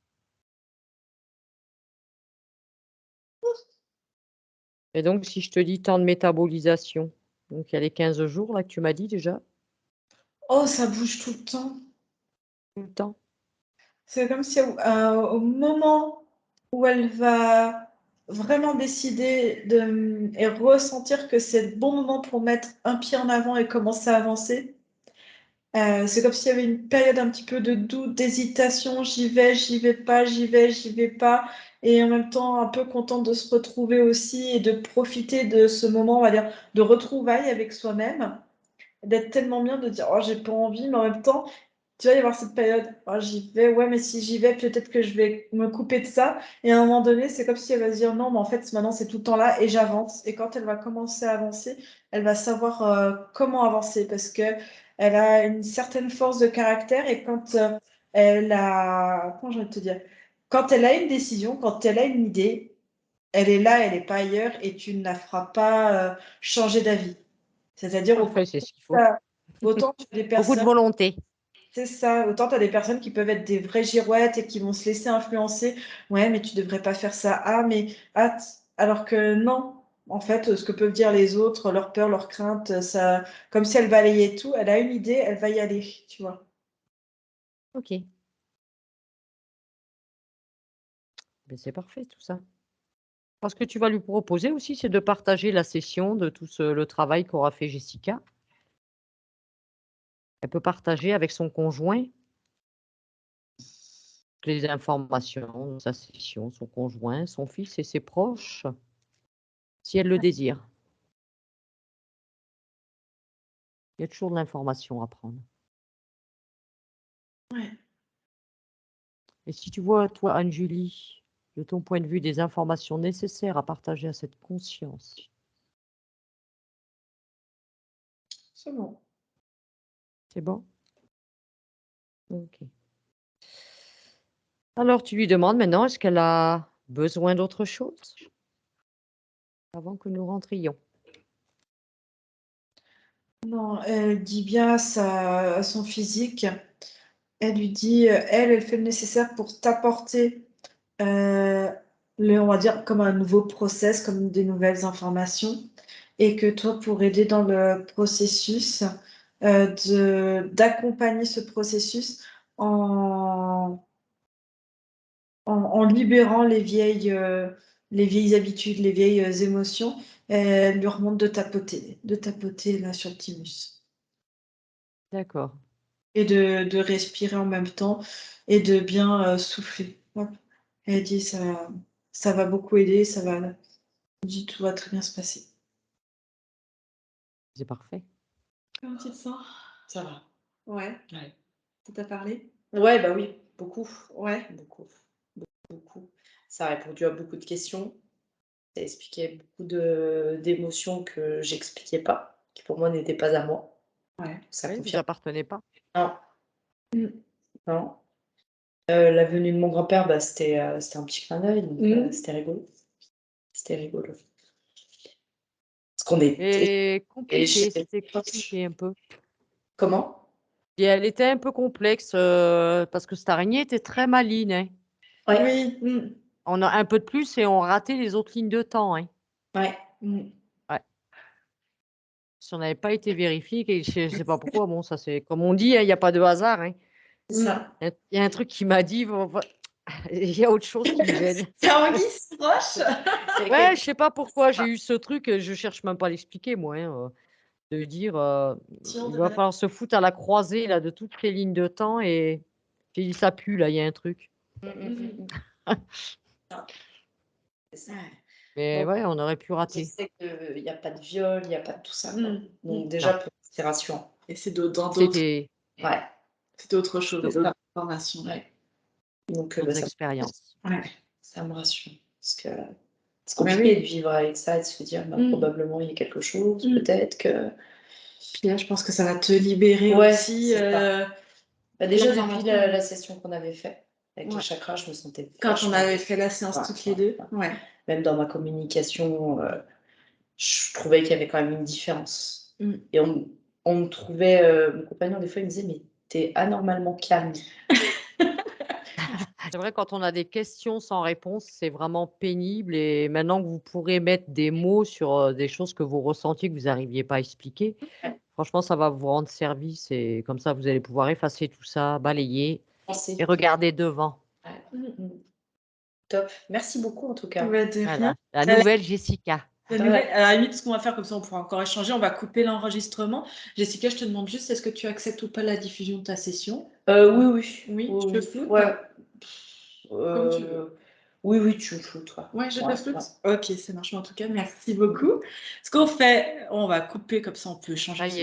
Et donc, si je te dis temps de métabolisation, donc il y a les 15 jours là que tu m'as dit déjà, Oh, ça bouge tout le temps. tout le temps. C'est comme si au moment où elle va vraiment décider et ressentir que c'est le bon moment pour mettre un pied en avant et commencer à avancer, c'est comme s'il y avait une période un petit peu de doute, d'hésitation, j'y vais pas, j'y vais pas, et en même temps un peu contente de se retrouver aussi et de profiter de ce moment, on va dire, de retrouvailles avec soi-même, d'être tellement bien de dire, oh, j'ai pas envie, mais en même temps, tu vas y avoir cette période, oh, j'y vais, ouais, mais si j'y vais, peut-être que je vais me couper de ça. Et à un moment donné, c'est comme si elle va se dire, non, mais en fait, maintenant, c'est tout le temps là et j'avance. Et quand elle va commencer à avancer, elle va savoir comment avancer parce que elle a une certaine force de caractère et quand elle a, comment je vais te dire, quand elle a une décision, quand elle a une idée, elle est là, elle n'est pas ailleurs et tu ne la feras pas changer d'avis. C'est-à-dire, Parfait, c'est ce qu'il faut. autant tu as des Beaucoup de personnes. volonté. C'est ça, autant tu as des personnes qui peuvent être des vraies girouettes et qui vont se laisser influencer. Ouais, mais tu devrais pas faire ça. Ah, mais alors que non. En fait, ce que peuvent dire les autres, leurs peurs, leurs craintes, ça, comme si elle balayait tout, elle a une idée, elle va y aller, tu vois. Ok. Ben, c'est parfait tout ça. Ce que tu vas lui proposer aussi, c'est de partager la session de le travail qu'aura fait Jessica. Elle peut partager avec son conjoint les informations de sa session, son conjoint, son fils et ses proches, si elle le désire. Il y a toujours de l'information à prendre. Ouais. Et si tu vois, toi, Anne-Julie, de ton point de vue, des informations nécessaires à partager à cette conscience, C'est bon. c'est bon? Ok. Alors, tu lui demandes maintenant, est-ce qu'elle a besoin d'autre chose avant que nous rentrions? Non, elle dit bien à son physique. Elle lui dit, elle fait le nécessaire pour t'apporter, on va dire, comme un nouveau process, comme des nouvelles informations. Et que toi, pour aider dans le processus, d'accompagner ce processus en, en libérant les vieilles habitudes, les vieilles émotions, elle lui remonte de tapoter là sur le thymus. D'accord. Et de respirer en même temps et de bien souffler. Hop. Elle dit ça va beaucoup aider, ça va. Elle dit tout va très bien se passer. C'est parfait. Comment tu te sens? Ça va. Ouais. Ouais. Ça t'a parlé? Ouais, bah oui, beaucoup. Ouais. Beaucoup. Beaucoup. Ça a répondu à beaucoup de questions. Ça a expliqué beaucoup d'émotions que j'expliquais pas, qui pour moi n'étaient pas à moi. Ouais. Ça Oui, vous confirme. appartenez pas. Non, Mmh. non. La venue de mon grand-père, bah, c'était un petit clin d'œil, donc c'était rigolo. C'était rigolo. Parce qu'on était Et compliqué, j'étais c'était proche. compliqué un peu. Comment? Et elle était un peu complexe, parce que cette araignée était très maligne, hein. Ouais, Oui. Mmh. On a un peu de plus et on ratait les autres lignes de temps, hein. ouais. Mmh. Ouais. Si on n'avait pas été vérifié, que je sais pas pourquoi, bon ça c'est comme on dit, hein, il y a pas de hasard, hein. C'est ça. Il y a un truc qui m'a dit, bon, il y a autre chose qui me gêne. C'est Tanguy qui se proche. Ouais, je sais pas pourquoi j'ai eu ce truc, je cherche même pas à l'expliquer moi, hein, de dire, il va falloir se foutre à la croisée là de toutes les lignes de temps et j'ai dit: «Ça pue là, il y a un truc». Ah, c'est ça. Mais Donc ouais, on aurait pu je rater. sais qu'il y a pas de viol, il y a pas de tout ça, quoi. Mmh. Donc Non, déjà pour c'est rassurant. Et c'est dans d'autres. c'était Ouais, C'était autre chose, c'est d'autres ça. informations. Ouais. Donc bah, d'autres expériences. Ouais. ça me rassure. Parce que c'est Bah compliqué oui. de vivre avec ça et de se dire, bah, Mmh. probablement il y a quelque chose, Mmh. peut-être que Puis là, je pense que ça va te libérer ouais, aussi. c'est ça. Bah, déjà Dans depuis la- la session qu'on avait fait avec les Ouais. chakras, je me sentais Quand on vachement avait mieux. fait la séance Ouais, toutes les ouais, deux. ouais. Ouais. Même dans ma communication, je trouvais qu'il y avait quand même une différence. Mmh. Et on me trouvait, mon compagnon des fois il me disait: «Mais tu es anormalement calme». C'est vrai quand on a des questions sans réponse, c'est vraiment pénible et maintenant que vous pourrez mettre des mots sur, des choses que vous ressentiez, que vous n'arriviez pas à expliquer, Ouais. franchement ça va vous rendre service et comme ça vous allez pouvoir effacer tout ça, balayer Penser. et regarder devant. Ouais. Mmh. Top. Merci beaucoup en tout cas. Bah, de rien. Voilà, la Euh, nouvelle Jessica. La nouvelle, à la limite, ce qu'on va faire, comme ça on pourra encore échanger, on va couper l'enregistrement. Jessica, je te demande juste, est-ce que tu acceptes ou pas la diffusion de ta session? Oui, oui. Oui, je te floute. Ouais. Comme tu veux. Oui, oui, tu me floutes, ouais. Ouais, je te Ouais, floute. ouais. Ok, ça marche. En tout cas, merci beaucoup. Ce qu'on fait, on va couper comme ça, on peut changer. Ça y est.